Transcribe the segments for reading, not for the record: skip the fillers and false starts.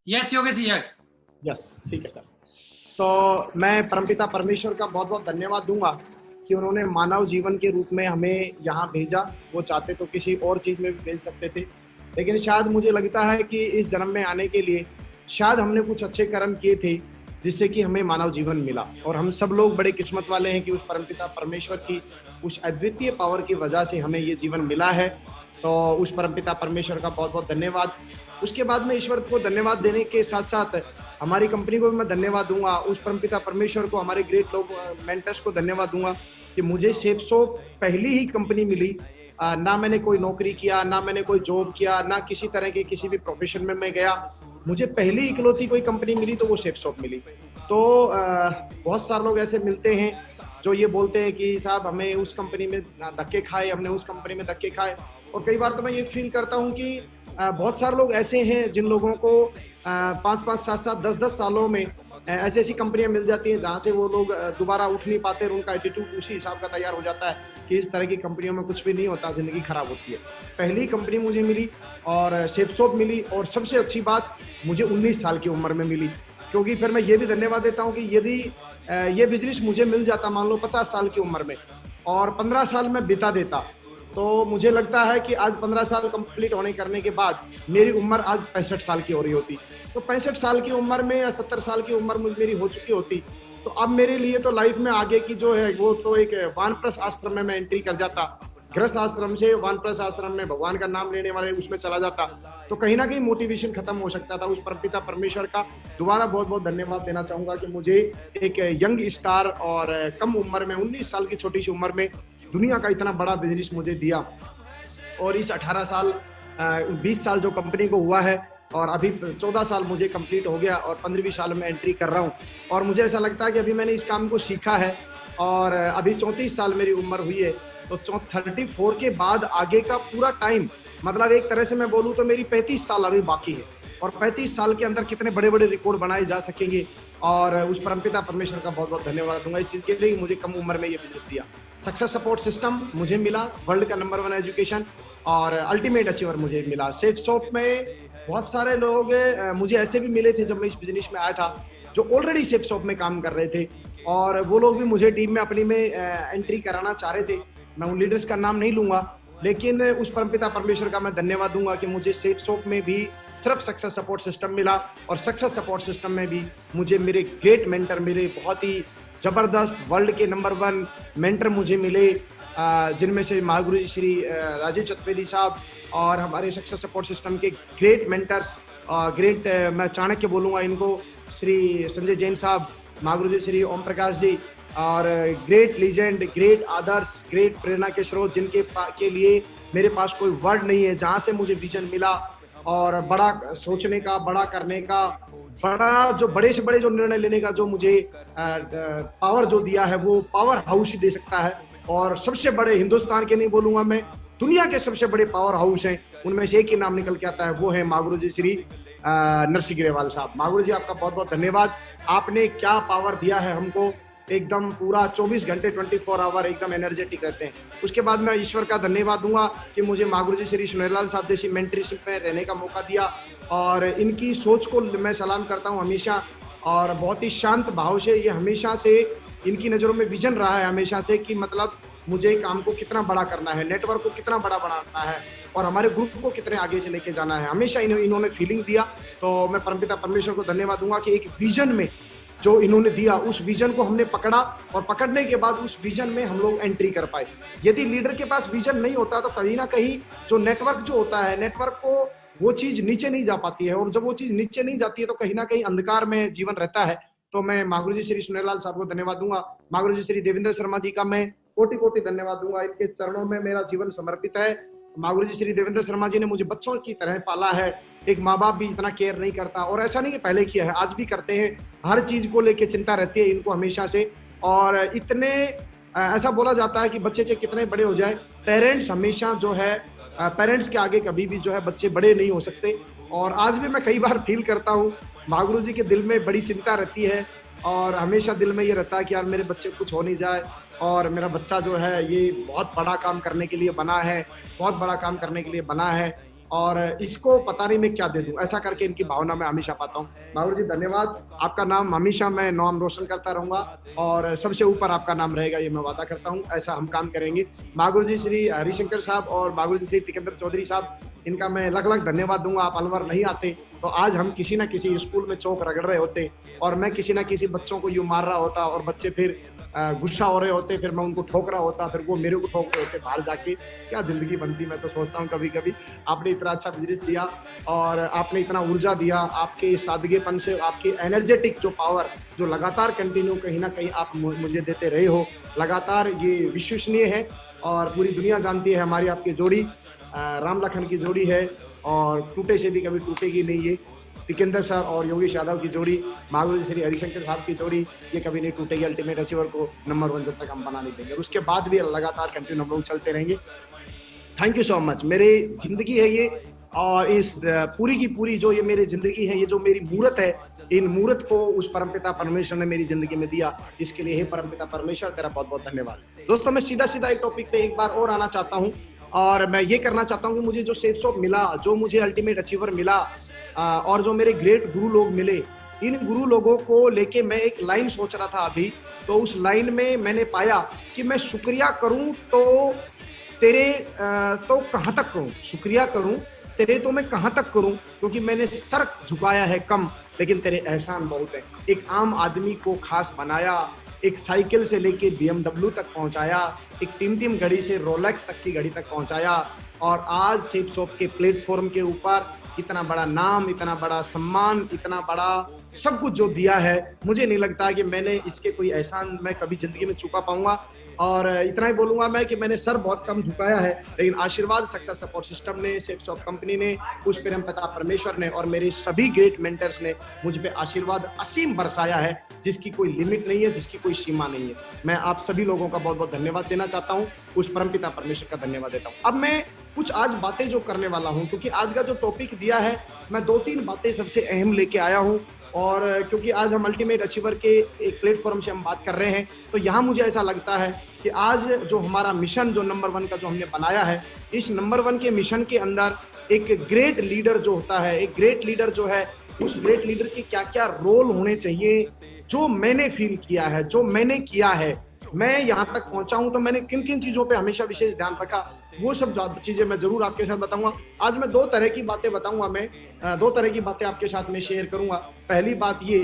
Yes Yogesh yes. Yes, ठीक है sir. तो मैं परमपिता परमेश्वर का बहुत बहुत धन्यवाद दूंगा कि उन्होंने मानव जीवन के रूप में हमें यहाँ भेजा। वो चाहते तो किसी और चीज़ में भी भेज सकते थे, लेकिन शायद मुझे लगता है कि इस जन्म में आने के लिए शायद हमने कुछ अच्छे कर्म किए थे जिससे कि हमें मानव जीवन मिला। और हम सब लोग बड़े किस्मत वाले हैं कि उस परमपिता परमेश्वर की उस अद्वितीय पावर की वजह से हमें ये जीवन मिला है। तो उस परमपिता परमेश्वर का बहुत बहुत धन्यवाद। उसके बाद में ईश्वर को धन्यवाद देने के साथ साथ हमारी कंपनी को भी मैं धन्यवाद दूंगा। उस परमपिता परमेश्वर को, हमारे ग्रेट लोग मेंटर्स को धन्यवाद दूंगा कि मुझे सेप्सो पहली ही कंपनी मिली। ना मैंने कोई नौकरी किया, ना मैंने कोई जॉब किया, ना किसी तरह के किसी भी प्रोफेशन में मैं गया। मुझे पहली इकलौती कोई कंपनी मिली तो वो सेप्सो मिली। तो बहुत सारे लोग ऐसे मिलते हैं जो ये बोलते हैं कि साहब हमें उस कंपनी में धक्के खाए, हमने उस कंपनी में धक्के खाए। और कई बार तो मैं ये फील करता हूँ कि बहुत सारे लोग ऐसे हैं जिन लोगों को 5-5, 7-7, 10-10 सालों में ऐसी ऐसी कंपनियां मिल जाती हैं जहां से वो लोग दोबारा उठ नहीं पाते और उनका एटीट्यूड उसी हिसाब का तैयार हो जाता है कि इस तरह की कंपनियों में कुछ भी नहीं होता, जिंदगी खराब होती है। पहली कंपनी मुझे मिली और सेप्सोप मिली, और सबसे अच्छी बात मुझे 19 साल की उम्र में मिली। क्योंकि फिर मैं ये भी धन्यवाद देता हूँ कि यदि ये बिजनेस मुझे मिल जाता मान लो 50 साल की उम्र में और 15 साल में बिता देता, तो मुझे लगता है कि आज 15 साल कंप्लीट होने करने के बाद मेरी उम्र आज 65 साल की हो रही होती। तो 65 साल की उम्र में या 70 साल की उम्र मेरी हो चुकी होती, तो अब मेरे लिए तो लाइफ में आगे की जो है वो तो एक वानप्रस्थ आश्रम में मैं एंट्री कर जाता। गृहस्थ आश्रम से वानप्रस्थ आश्रम में भगवान का नाम लेने वाले उसमें चला जाता। तो कहीं ना कहीं मोटिवेशन खत्म हो सकता था। उस परमपिता परमेश्वर का दोबारा बहुत बहुत धन्यवाद देना चाहूंगा कि मुझे एक यंग स्टार और कम उम्र में 19 साल की छोटी सी उम्र में दुनिया का इतना बड़ा बिजनेस मुझे दिया। और इस 18 साल 20 साल जो कंपनी को हुआ है और अभी 14 साल मुझे कंप्लीट हो गया और 15वीं साल में एंट्री कर रहा हूँ। और मुझे ऐसा लगता है कि अभी मैंने इस काम को सीखा है और अभी 34 साल मेरी उम्र हुई है। तो 34 के बाद आगे का पूरा टाइम, मतलब एक तरह से मैं बोलूँ तो मेरी 35 साल अभी बाकी है। और 35 साल के अंदर कितने बड़े बड़े रिकॉर्ड बनाए जा सकेंगे। और उस परमपिता परमेश्वर का बहुत बहुत धन्यवाद दूंगा इस चीज़ के लिए मुझे कम उम्र में ये बिजनेस दिया। सक्सेस सपोर्ट सिस्टम मुझे मिला, वर्ल्ड का नंबर 1 एजुकेशन, और अल्टीमेट अचीवर मुझे मिला। सेप्सोप में बहुत सारे लोग मुझे ऐसे भी मिले थे जब मैं इस बिजनेस में आया था जो ऑलरेडी सेप्सोप में काम कर रहे थे, और वो लोग भी मुझे टीम में अपनी में एंट्री कराना चाह रहे थे। मैं उन लीडर्स का नाम नहीं लूंगा, लेकिन उस परमपिता परमेश्वर का मैं धन्यवाद दूंगा कि मुझे सेप्सोप में भी सिर्फ सक्सेस सपोर्ट सिस्टम मिला, और सक्सेस सपोर्ट सिस्टम में भी मुझे मेरे ग्रेट मेंटर मिले, बहुत ही जबरदस्त वर्ल्ड के नंबर 1 मेंटर मुझे मिले, जिनमें से महागुरु जी श्री राजीव चतुर्वेदी साहब और हमारे सक्सेस सपोर्ट सिस्टम के ग्रेट मेंटर्स, ग्रेट मैं चाणक्य बोलूँगा इनको, श्री संजय जैन साहब, महागुरु जी श्री ओम प्रकाश जी, और ग्रेट लीजेंड, ग्रेट आदर्श, ग्रेट प्रेरणा के स्रोत, जिनके के लिए मेरे पास कोई वर्ड नहीं है, जहाँ से मुझे विजन मिला और बड़ा सोचने का, बड़ा करने का, बड़ा जो बड़े से बड़े जो निर्णय लेने का जो मुझे पावर जो दिया है, वो पावर हाउस ही दे सकता है। और सबसे बड़े, हिंदुस्तान के नहीं बोलूंगा मैं, दुनिया के सबसे बड़े पावर हाउस हैं, उनमें से एक ही नाम निकल के आता है, वो है महागुरु जी श्री नरसिंह ग्रेवाल साहब। महागुरु जी आपका बहुत बहुत धन्यवाद। आपने क्या पावर दिया है हमको, एकदम पूरा 24 घंटे 24 आवर एकदम एनर्जेटिक रहते हैं। उसके बाद मैं ईश्वर का धन्यवाद दूंगा कि मुझे महागुरु जी श्री सुनेलाल साहब जैसी मेंटरशिप में रहने का मौका दिया, और इनकी सोच को मैं सलाम करता हूं हमेशा। और बहुत ही शांत भाव से ये हमेशा से, इनकी नज़रों में विजन रहा है हमेशा से कि मतलब मुझे काम को कितना बड़ा करना है, नेटवर्क को कितना बड़ा बनाना है, और हमारे ग्रुप को कितने आगे से लेके जाना है। हमेशा इन्होंने फीलिंग दिया। तो मैं परमपिता परमेश्वर को धन्यवाद दूंगा कि एक विजन में जो इन्होंने दिया, उस विजन को हमने पकड़ा, और पकड़ने के बाद उस विजन में हम लोग एंट्री कर पाए। यदि लीडर के पास विजन नहीं होता तो कहीं ना कहीं जो नेटवर्क जो होता है, नेटवर्क को वो चीज नीचे नहीं जा पाती है, और जब वो चीज नीचे नहीं जाती है तो कहीं ना कहीं अंधकार में जीवन रहता है। तो मैं महागुरु जी श्री सुनेलाल साहब को धन्यवाद दूंगा। महागुरु जी श्री देवेंद्र शर्मा जी का मैं कोटि कोटि धन्यवाद दूंगा। इनके चरणों में मेरा जीवन समर्पित है। महागुरु जी श्री देवेंद्र शर्मा जी ने मुझे बच्चों की तरह पाला है। एक माँ बाप भी इतना केयर नहीं करता, और ऐसा नहीं कि पहले किया है, आज भी करते हैं। हर चीज को लेके चिंता रहती है इनको हमेशा से। और इतने ऐसा बोला जाता है कि बच्चे चाहे कितने बड़े हो जाए, पेरेंट्स हमेशा जो है, पेरेंट्स के आगे कभी भी जो है बच्चे बड़े नहीं हो सकते। और आज भी मैं कई बार फील करता हूँ महागुरु जी के दिल में बड़ी चिंता रहती है, और हमेशा दिल में ये रहता है कि यार मेरे बच्चे कुछ हो नहीं जाए, और मेरा बच्चा जो है ये बहुत बड़ा काम करने के लिए बना है, बहुत बड़ा काम करने के लिए बना है। और इसको पता नहीं मैं क्या दे दूं, ऐसा करके इनकी भावना मैं हमेशा पाता हूँ। माहौर जी धन्यवाद, आपका नाम हमेशा मैं नाम रोशन करता रहूंगा और सबसे ऊपर आपका नाम रहेगा, ये मैं वादा करता हूँ, ऐसा हम काम करेंगे। माहौर जी श्री हरिशंकर साहब और माहौर जी श्री टिकंदर चौधरी साहब, इनका मैं अलग अलग धन्यवाद दूंगा। आप अलवर नहीं आते तो आज हम किसी ना किसी स्कूल में चौक रगड़ रहे होते और मैं किसी ना किसी बच्चों को यूं मार रहा होता और बच्चे फिर गुस्सा हो रहे होते, फिर मैं उनको ठोक रहा होता, फिर वो मेरे को ठोक रहे होते बाहर जाके। क्या जिंदगी बनती, मैं तो सोचता हूँ कभी कभी। आपने इतना अच्छा बिजनेस दिया और आपने इतना ऊर्जा दिया, आपके सादगेपन से, आपकी एनर्जेटिक जो पावर जो लगातार कंटिन्यू कहीं ना कहीं आप मुझे देते रहे हो, लगातार ये विश्वसनीय है और पूरी दुनिया जानती है हमारी आपकी जोड़ी राम लखन की जोड़ी है और टूटे से भी कभी टूटेगी नहीं। ये टिकंदर सर और योगेश यादव की जोड़ी, माधुरी श्री हरिशंकर साहब की जोड़ी, ये कभी नहीं टूटेगी। अल्टीमेट अचीवर को नंबर 1 जब तक हम बना नहीं देंगे, उसके बाद भी लगातार कंटिन्यू हम लोग चलते रहेंगे। Thank you so much. मेरी जिंदगी है ये और इस पूरी की पूरी जो ये मेरी जिंदगी है, ये जो मेरी मूर्त है, इन मूर्त को उस परमपिता परमेश्वर ने मेरी जिंदगी में दिया, इसके लिए हे परमपिता परमेश्वर तेरा बहुत बहुत धन्यवाद। दोस्तों मैं सीधा सीधा एक टॉपिक पे एक बार और आना चाहता हूँ और मैं ये करना चाहता हूँ कि मुझे जो सेफ शॉप मिला, जो मुझे अल्टीमेट अचीवर मिला और जो मेरे ग्रेट गुरु लोग मिले, इन गुरु लोगों को लेके मैं एक लाइन सोच रहा था अभी, तो उस लाइन में मैंने पाया कि मैं शुक्रिया करूं तो तेरे तो कहाँ तक करूं, शुक्रिया करूं तेरे तो मैं कहाँ तक करूं, क्योंकि मैंने सर झुकाया है कम, लेकिन तेरे एहसान बहुत है। एक आम आदमी को खास बनाया, एक साइकिल से लेके BMW तक पहुंचाया, एक टिम घड़ी से रोलेक्स तक की घड़ी तक पहुंचाया और आज सेफ शॉप के प्लेटफॉर्म के ऊपर इतना बड़ा नाम, इतना बड़ा सम्मान, इतना बड़ा सब कुछ जो दिया है, मुझे नहीं लगता कि मैंने इसके कोई एहसान मैं कभी जिंदगी में चुका पाऊंगा। और इतना ही बोलूंगा मैं कि मैंने सर बहुत कम झुकाया है, लेकिन आशीर्वाद सक्सेस सपोर्ट सिस्टम ने, सेफ शॉप कंपनी ने, उस परमपिता परमेश्वर ने और मेरे सभी ग्रेट मेंटर्स ने मुझ पे आशीर्वाद असीम बरसाया है, जिसकी कोई लिमिट नहीं है, जिसकी कोई सीमा नहीं है। मैं आप सभी लोगों का बहुत बहुत धन्यवाद देना चाहता हूँ, उस परमपिता परमेश्वर का धन्यवाद देता हूँ। अब मैं कुछ आज बातें जो करने वाला हूँ, क्योंकि आज का जो टॉपिक दिया है, मैं 2-3 बातें सबसे अहम लेके आया हूँ और क्योंकि आज हम अल्टीमेट अचीवर के एक प्लेटफॉर्म से हम बात कर रहे हैं, तो यहाँ मुझे ऐसा लगता है कि आज जो हमारा मिशन जो नंबर 1 का जो हमने बनाया है, इस नंबर 1 के मिशन के अंदर एक ग्रेट लीडर जो होता है, एक ग्रेट लीडर जो है, उस ग्रेट लीडर के क्या क्या रोल होने चाहिए, जो मैंने फील किया है, जो मैंने किया है, मैं यहाँ तक पहुंचा हूं तो मैंने किन किन चीजों पे हमेशा विशेष ध्यान रखा, वो सब चीजें मैं जरूर आपके साथ बताऊंगा। आज मैं 2 तरह की बातें बताऊंगा, मैं 2 तरह की बातें आपके साथ में शेयर करूंगा। पहली बात ये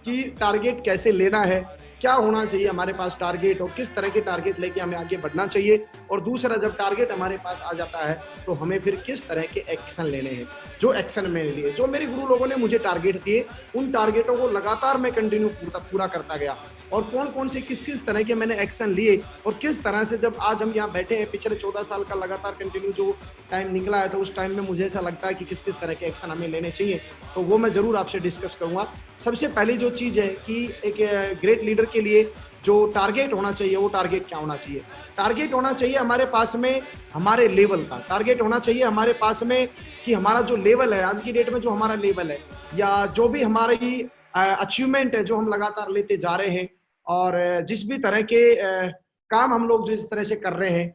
कि टारगेट कैसे लेना है, क्या होना चाहिए हमारे पास टारगेट और किस तरह के टारगेट लेके हमें आगे बढ़ना चाहिए, और दूसरा जब टारगेट हमारे पास आ जाता है तो हमें फिर किस तरह के एक्शन लेने हैं। जो एक्शन मैंने लिए, जो मेरे गुरु लोगों ने मुझे टारगेट दिए, उन टारगेटों को लगातार मैं कंटिन्यू पूरा करता गया और कौन कौन से किस किस तरह के मैंने एक्शन लिए और किस तरह से जब आज हम यहाँ बैठे हैं, पिछले 14 साल का लगातार कंटिन्यू जो टाइम निकला है, तो उस टाइम में मुझे ऐसा लगता है कि किस किस तरह के एक्शन हमें लेने चाहिए, तो वो मैं जरूर आपसे डिस्कस करूंगा। सबसे पहली जो चीज़ है कि एक ग्रेट लीडर के लिए जो टारगेट होना चाहिए, वो टारगेट क्या होना चाहिए? टारगेट होना चाहिए हमारे पास में हमारे लेवल का, टारगेट होना चाहिए हमारे पास में कि हमारा जो लेवल है, आज की डेट में जो हमारा लेवल है या जो भी हमारी अचीवमेंट है जो हम लगातार लेते जा रहे हैं, और जिस भी तरह के काम हम लोग जिस तरह से कर रहे हैं,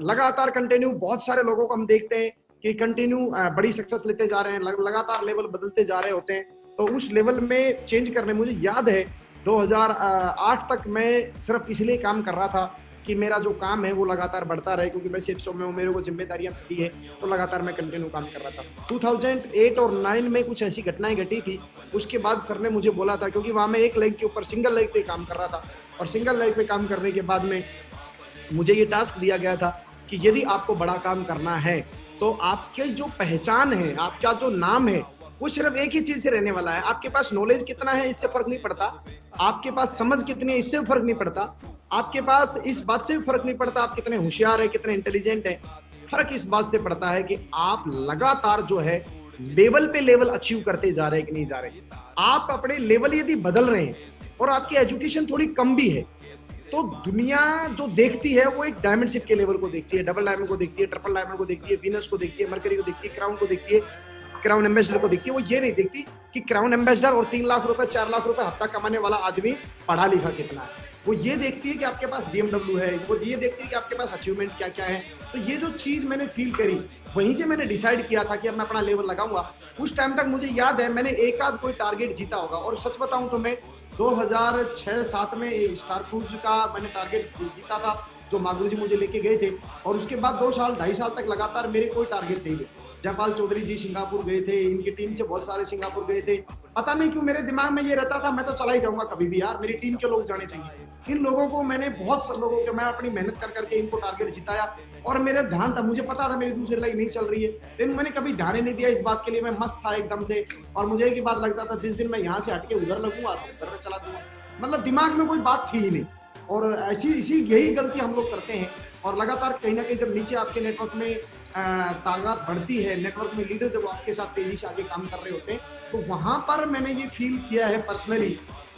लगातार कंटिन्यू बहुत सारे लोगों को हम देखते हैं कि कंटिन्यू बड़ी सक्सेस लेते जा रहे हैं, लगातार लेवल बदलते जा रहे होते हैं, तो उस लेवल में चेंज करने, मुझे याद है 2008 तक मैं सिर्फ इसलिए काम कर रहा था कि मेरा जो काम है वो लगातार बढ़ता रहे, क्योंकि मैं सेफ शॉप में हूँ, मेरे को जिम्मेदारियां मिली है, तो लगातार मैं कंटिन्यू काम कर रहा था। 2008 और 9 में कुछ ऐसी घटनाएं घटी थी, उसके बाद सर ने मुझे बोला था, क्योंकि वहाँ मैं एक लेग के ऊपर सिंगल लेग पे काम कर रहा था, और सिंगल लेग पे काम करने के बाद में मुझे ये टास्क दिया गया था कि यदि आपको बड़ा काम करना है तो आपके जो पहचान है, आपका जो नाम है, वो सिर्फ एक ही चीज से रहने वाला है। आपके पास नॉलेज कितना है इससे फर्क नहीं पड़ता, आपके पास समझ कितनी है इससे फर्क नहीं पड़ता, आपके पास इस बात से भी फर्क नहीं पड़ता आप कितने होशियार है, कितने इंटेलिजेंट है। फर्क इस बात से पड़ता है कि आप लगातार जो है लेवल पे लेवल अचीव करते जा रहे हैं कि नहीं जा रहे। आप अपने लेवल यदि बदल रहे हैं और आपकी एजुकेशन थोड़ी कम भी है, तो दुनिया जो देखती है वो एक डायमंड शिप के लेवल को देखती है, डबल डायमंड को देखती है, ट्रिपल डायमंड को देखती है, वीनस को देखती है, मरकरी को देखती है, क्राउन को देखती है, क्राउन एम्बेसडर को देखती है। वो ये नहीं देखती कि क्राउन एम्बेसडर और 3 लाख रुपए 4 लाख रुपए हफ्ता कमाने वाला आदमी पढ़ा लिखा कितना है। वो ये देखती है कि आपके पास BMW है, वो ये देखती है कि आपके पास अचीवमेंट क्या क्या है। तो ये जो चीज मैंने फील करी, वहीं से मैंने डिसाइड किया था कि अब मैं अपना लेवल लगाऊंगा। उस टाइम तक मुझे याद है मैंने एक आध कोई टारगेट जीता होगा, और सच बताऊं तो मैं 2006-07 में स्टार क्रूज का मैंने टारगेट जीता था, जो मागुरू जी मुझे लेके गए थे। और उसके बाद 2 साल 2.5 साल तक लगातार मेरे कोई टारगेट नहीं थे। जयपाल चौधरी जी सिंगापुर गए थे, इनकी टीम से बहुत सारे सिंगापुर गए थे। पता नहीं क्यों मेरे दिमाग में ये रहता था मैं तो चला ही जाऊंगा कभी भी यार, मेरी टीम के लोग जाने चाहिए। इन लोगों को मैंने बहुत से लोगों के मैं अपनी मेहनत कर करके इनको टारगेट जिताया, और मेरा ध्यान था, मुझे पता था मेरी दूसरी लाइन नहीं चल रही है, लेकिन मैंने कभी ध्यान ही नहीं दिया इस बात के लिए। मैं मस्त था एकदम से, और मुझे एक ही बात लगता था, जिस दिन मैं यहाँ से हटके उधर लगूंगा तो उधर में चला दूंगा। मतलब दिमाग में कोई बात थी ही नहीं। और ऐसी इसी यही गलती हम लोग करते हैं। और लगातार कहीं ना कहीं जब नीचे आपके नेटवर्क में ताकत बढ़ती है, नेटवर्क में लीडर जब आपके साथ तेजी से आगे काम कर रहे होते हैं, तो वहां पर मैंने ये फील किया है पर्सनली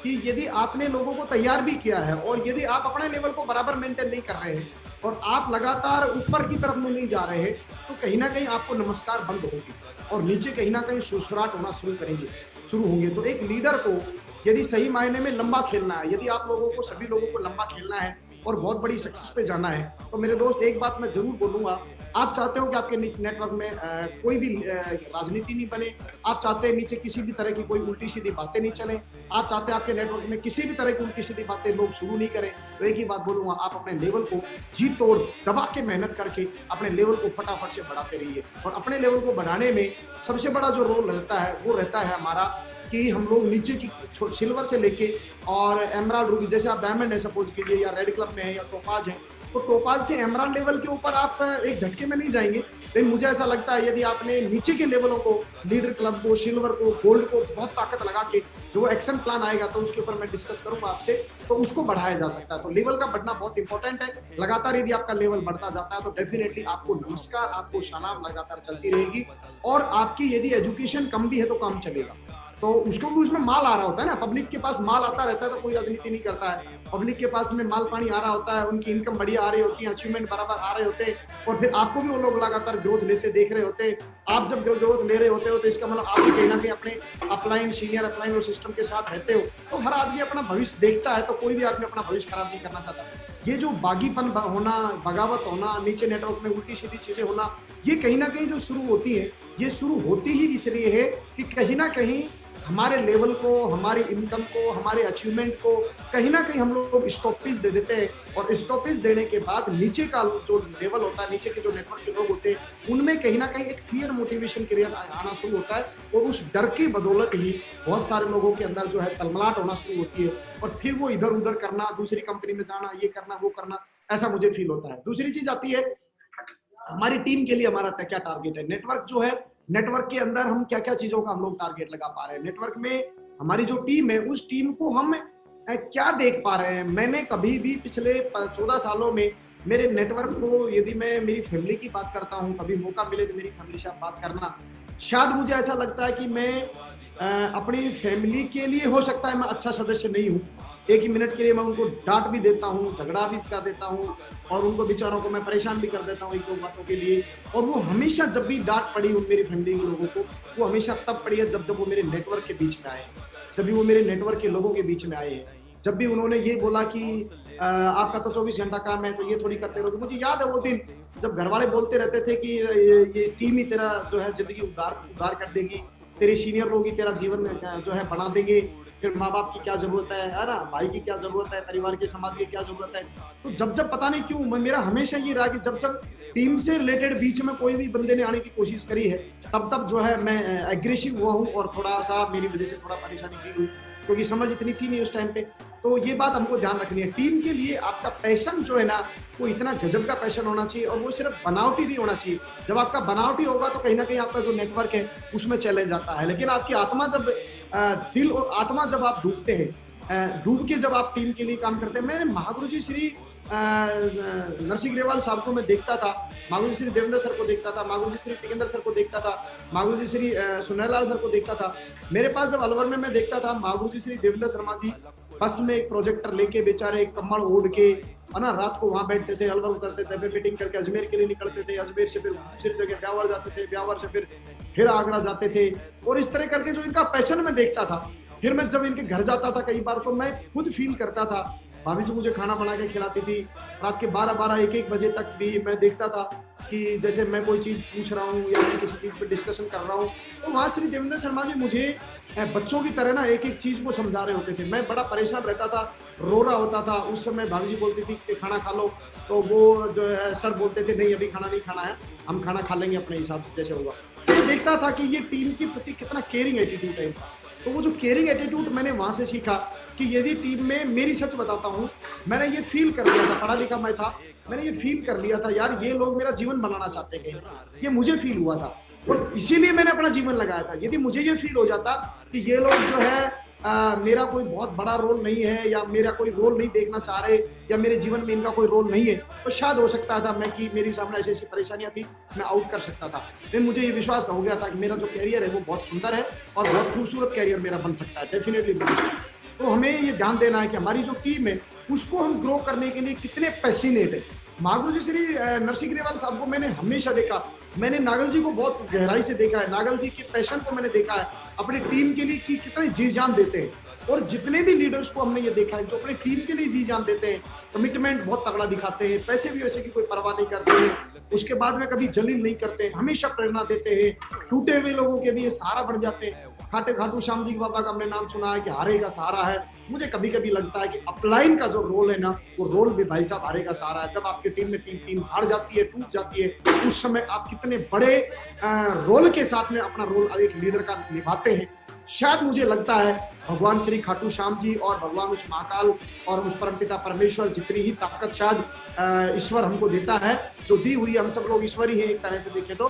कि यदि आपने लोगों को तैयार भी किया है, और यदि आप अपने लेवल को बराबर मेंटेन नहीं कर रहे हैं, और आप लगातार ऊपर की तरफ में नहीं जा रहे हैं, तो कहीं ना कहीं आपको नमस्कार बंद होगी, और नीचे कहीं ना कहीं सुसराट होना शुरू होंगे। तो एक लीडर को यदि सही मायने में लंबा खेलना है, यदि आप लोगों को, सभी लोगों को लंबा खेलना है और बहुत बड़ी सक्सेस पे जाना है, तो मेरे दोस्त एक बात मैं जरूर बोलूंगा, आप चाहते हो कि आपके नेटवर्क में कोई भी राजनीति नहीं बने, आप चाहते हैं नीचे किसी भी तरह की कोई उल्टी सीधी बातें नहीं चले, आप चाहते हैं आपके नेटवर्क में किसी भी तरह की उल्टी सीधी बातें लोग शुरू नहीं करें, तो एक ही बात बोलूंगा, आप अपने लेवल को जी तोड़ दबा के मेहनत करके अपने लेवल को फटाफट से बढ़ाते रहिए। और अपने लेवल को बढ़ाने में सबसे बड़ा जो रोल रहता है वो रहता है हमारा, कि हम लोग नीचे की सिल्वर से लेके और एमराल्ड रूबी, जैसे आप डायमंड है सपोज कीजिए, या रेड क्लब में है या टोपाज है, तो टोपाज से एमराल्ड लेवल के ऊपर आप एक झटके में नहीं जाएंगे। लेकिन मुझे ऐसा लगता है यदि आपने नीचे के लेवलों को, लीडर क्लब को, सिल्वर को, गोल्ड को बहुत ताकत लगा के जो एक्शन प्लान आएगा, तो उसके ऊपर मैं डिस्कस करूंगा आपसे, तो उसको बढ़ाया जा सकता है। तो लेवल का बढ़ना बहुत इंपॉर्टेंट है। लगातार यदि आपका लेवल बढ़ता जाता है तो डेफिनेटली आपको नमस्कार, आपको सलाम लगातार चलती रहेगी। और आपकी यदि एजुकेशन कम भी है तो काम चलेगा, तो उसको भी उसमें माल आ रहा होता है ना, पब्लिक के पास माल आता रहता है तो कोई राजनीति नहीं करता है। पब्लिक के पास में माल पानी आ रहा होता है, उनकी इनकम बढ़िया आ रही होती है, अचीवमेंट बराबर आ रहे होते हैं, और फिर आपको भी वो लोग लगातार ग्रोथ लेते देख रहे होते हैं। आप जब ग्रोथ ले रहे होते हो तो इसका मतलब आप भी कहीं ना कहीं अपने अपलाइन, सीनियर अपलाइन और सिस्टम के साथ रहते हो। तो हर आदमी अपना भविष्य देखता है, तो कोई भी आदमी अपना भविष्य खराब नहीं करना चाहता। ये जो बागीपन होना, बगावत होना, नीचे नेटवर्क में उल्टी सीधी चीजें होना, ये कहीं ना कहीं जो शुरू होती है, ये शुरू होती ही इसलिए है कि कहीं ना कहीं हमारे लेवल को, हमारी इनकम को, हमारे अचीवमेंट को कहीं ना कहीं हम लोग स्टॉपेज दे देते हैं। और स्टॉपेज देने के बाद नीचे का जो लेवल होता है, नीचे के जो नेटवर्क के लोग होते हैं, उनमें कहीं ना कहीं एक फियर मोटिवेशन क्रिएट आना शुरू होता है, और उस डर की बदौलत ही बहुत सारे लोगों के अंदर जो है तलमलाट होना शुरू होती है, और फिर वो इधर उधर करना, दूसरी कंपनी में जाना, ये करना वो करना, ऐसा मुझे फील होता है। दूसरी चीज आती है हमारी टीम के लिए हमारा क्या टारगेट है। नेटवर्क जो है, नेटवर्क के अंदर हम क्या क्या चीजों का हम लोग टारगेट लगा पा रहे हैं, नेटवर्क में हमारी जो टीम है उस टीम को हम क्या देख पा रहे हैं। मैंने कभी भी पिछले 14 सालों में मेरे नेटवर्क को, यदि मैं मेरी फैमिली की बात करता हूँ, कभी मौका मिले तो मेरी फैमिली से बात करना, शायद मुझे ऐसा लगता है कि मैं अपनी फैमिली के लिए हो सकता है मैं अच्छा सदस्य नहीं हूँ। एक ही मिनट के लिए मैं उनको डांट भी देता हूँ, झगड़ा भी कर देता हूँ, और उनको बेचारों को मैं परेशान भी कर देता हूँ एक दो बातों के लिए। और वो हमेशा जब भी डांट पड़ी उन मेरी फैमिली के लोगों को, वो हमेशा तब पड़ी है जब वो मेरे नेटवर्क के बीच में आए, जब भी वो मेरे नेटवर्क के लोगों के बीच में आए हैं, जब भी उन्होंने ये बोला कि आपका तो 24 घंटा काम है तो ये थोड़ी करते रहोगे। मुझे याद है वो दिन जब घर वाले बोलते रहते थे कि ये टीम ही तेरा जो है जिंदगी उद्धार कर देगी, तेरे सीनियर लोग ही तेरा जीवन जो है बना देंगे, फिर माँ बाप की क्या जरूरत है ना, भाई की क्या जरूरत है, परिवार के, समाज की क्या जरूरत है। तो जब पता नहीं क्यों मेरा हमेशा ये रहा कि जब टीम से रिलेटेड बीच में कोई भी बंदे ने आने की कोशिश करी है, तब जो है मैं एग्रेसिव हुआ हूँ, और थोड़ा सा मेरी वजह से थोड़ा परेशानी फील हुई, क्योंकि समझ इतनी थी नहीं उस टाइम पे। तो ये बात हमको ध्यान रखनी है, टीम के लिए आपका पैशन जो है ना, वो इतना गजब का पैशन होना चाहिए, और वो सिर्फ बनावटी नहीं होना चाहिए। जब आपका बनावटी होगा तो कहीं ना कहीं आपका जो नेटवर्क है उसमें चैलेंज आता है, लेकिन आपकी आत्मा जब दिल और आत्मा जब आप डूबते हैं, डूब के जब आप टीम के लिए काम करते हैं। मैंने महागुरु जी श्री नरसिंह ग्रेवाल साहब को मैं देखता था, महागुरु श्री देवेंद्र सर को देखता था, महागुरु जी श्री टिकेंद्र सर को देखता था, महागुरु जी श्री सुनहरलाल सर को देखता था। मेरे पास जब अलवर में मैं देखता था, महागुरु जी श्री देवेंद्र शर्मा जी बस में एक प्रोजेक्टर लेके बेचारे कम्बल ओढ़ के है ना, रात को वहां बैठते थे, अलवर उतरते थे, मीटिंग करके अजमेर के लिए निकलते थे, अजमेर से फिर दूसरी जगह ब्यावर जाते थे, ब्यावर से फिर आगरा जाते थे, और इस तरह करके जो इनका पैशन मैं देखता था। फिर मैं जब इनके घर जाता था कई बार, तो मैं खुद फील करता था, भाभी जी मुझे खाना बना के खिलाती थी, रात के 12-12, 1-1 बजे तक भी मैं देखता था कि जैसे मैं कोई चीज़ पूछ रहा हूँ या मैं किसी चीज़ पे डिस्कशन कर रहा हूँ, तो वहाँ श्री देवेंद्र शर्मा जी मुझे बच्चों की तरह ना एक एक चीज़ को समझा रहे होते थे। मैं बड़ा परेशान रहता था, रो रहा होता था। उस समय भाभी जी बोलती थी कि खाना खा लो, तो वो जो है सर बोलते थे नहीं अभी खाना नहीं खाना है, हम खाना खा लेंगे अपने हिसाब से जैसे होगा। तो देखता था कि ये टीम के प्रति कितना केयरिंग एटीट्यूड है इनका। तो वो जो केयरिंग एटीट्यूड मैंने वहाँ से सीखा कि यदि टीम में मेरी, सच बताता हूँ, मैंने ये फील कर लिया था, पढ़ा लिखा मैं था, मैंने ये फील कर लिया था यार ये लोग मेरा जीवन बनाना चाहते हैं, ये मुझे फील हुआ था और इसीलिए मैंने अपना जीवन लगाया था। यदि मुझे ये फील हो जाता कि ये लोग जो है मेरा कोई बहुत बड़ा रोल नहीं है या मेरा कोई रोल नहीं देखना चाह रहे या मेरे जीवन में इनका कोई रोल नहीं है, तो शायद हो सकता था मैं कि मेरे सामने ऐसी ऐसी परेशानियां थी, मैं आउट कर सकता था। लेकिन मुझे ये विश्वास हो गया था कि मेरा जो कैरियर है वो बहुत सुंदर है और बहुत खूबसूरत कैरियर मेरा बन सकता है, डेफिनेटली। तो हमें ये ध्यान देना है कि हमारी जो टीम है उसको हम ग्रो करने के लिए कितने पैसिनेट है। महागुरु जी श्री नरसिंह ग्रेवाल साहब को मैंने हमेशा देखा, मैंने नागल जी को बहुत गहराई से देखा है, नागल जी के पैशन को मैंने देखा है अपनी टीम के लिए कि कितने जी जान देते हैं। और जितने भी लीडर्स को हमने ये देखा है जो अपनी टीम के लिए जी जान देते हैं, कमिटमेंट बहुत तगड़ा दिखाते हैं, पैसे भी वैसे की कोई परवाह नहीं करते हैं, उसके बाद में कभी जलील नहीं करते, हमेशा प्रेरणा देते हैं, टूटे हुए लोगों के लिए सहारा बन जाते हैं। खाटू श्याम जी बाबा का हमने नाम सुना है कि हारे का सहारा है। मुझे कभी कभी लगता है कि अपलाइन का जो रोल है ना, वो रोल भी भाई साहब हारे का सहारा है। जब आपकी टीम में टीम हार जाती है, टूट जाती है, उस समय आप कितने बड़े रोल के साथ में अपना रोल एक लीडर का निभाते हैं। शायद मुझे लगता है भगवान श्री खाटू श्याम जी और भगवान उस महाकाल और उस परमपिता परमेश्वर जितनी ही ताकत शायद ईश्वर हमको देता है, जो दी हुई हम सब लोग ईश्वर ही है एक तरह से देखें तो,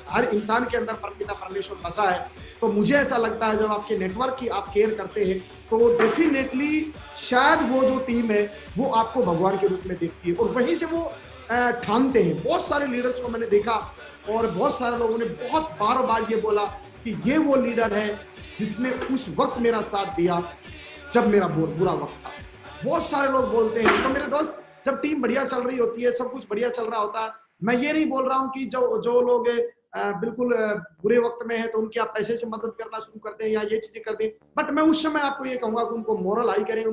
हर इंसान के अंदर परमपिता परमेश्वर बसा है। तो मुझे ऐसा लगता है जब आपके नेटवर्क की आप केयर करते हैं तो डेफिनेटली शायद वो जो टीम है वो आपको भगवान के रूप में देखती है और वहीं से वो ठानते हैं। बहुत सारे लीडर्स को मैंने देखा और बहुत सारे लोगों ने बहुत बार बार ये बोला कि ये वो लीडर है जिसने उस वक्त मेरा साथ दिया जब मेरा बुरा वक्त था। बहुत सारे लोग बोलते हैं। तो मेरे दोस्त, जब टीम बढ़िया चल रही होती है, सब कुछ बढ़िया चल रहा होता है, मैं ये नहीं बोल रहा हूँ कि जो लोग बिल्कुल बुरे वक्त में है तो उनकी आप पैसे से मदद करना शुरू कर दें या ये चीजें कर दें, बट मैं उस समय आपको ये कहूंगा कि उनको मोरल हाई करें,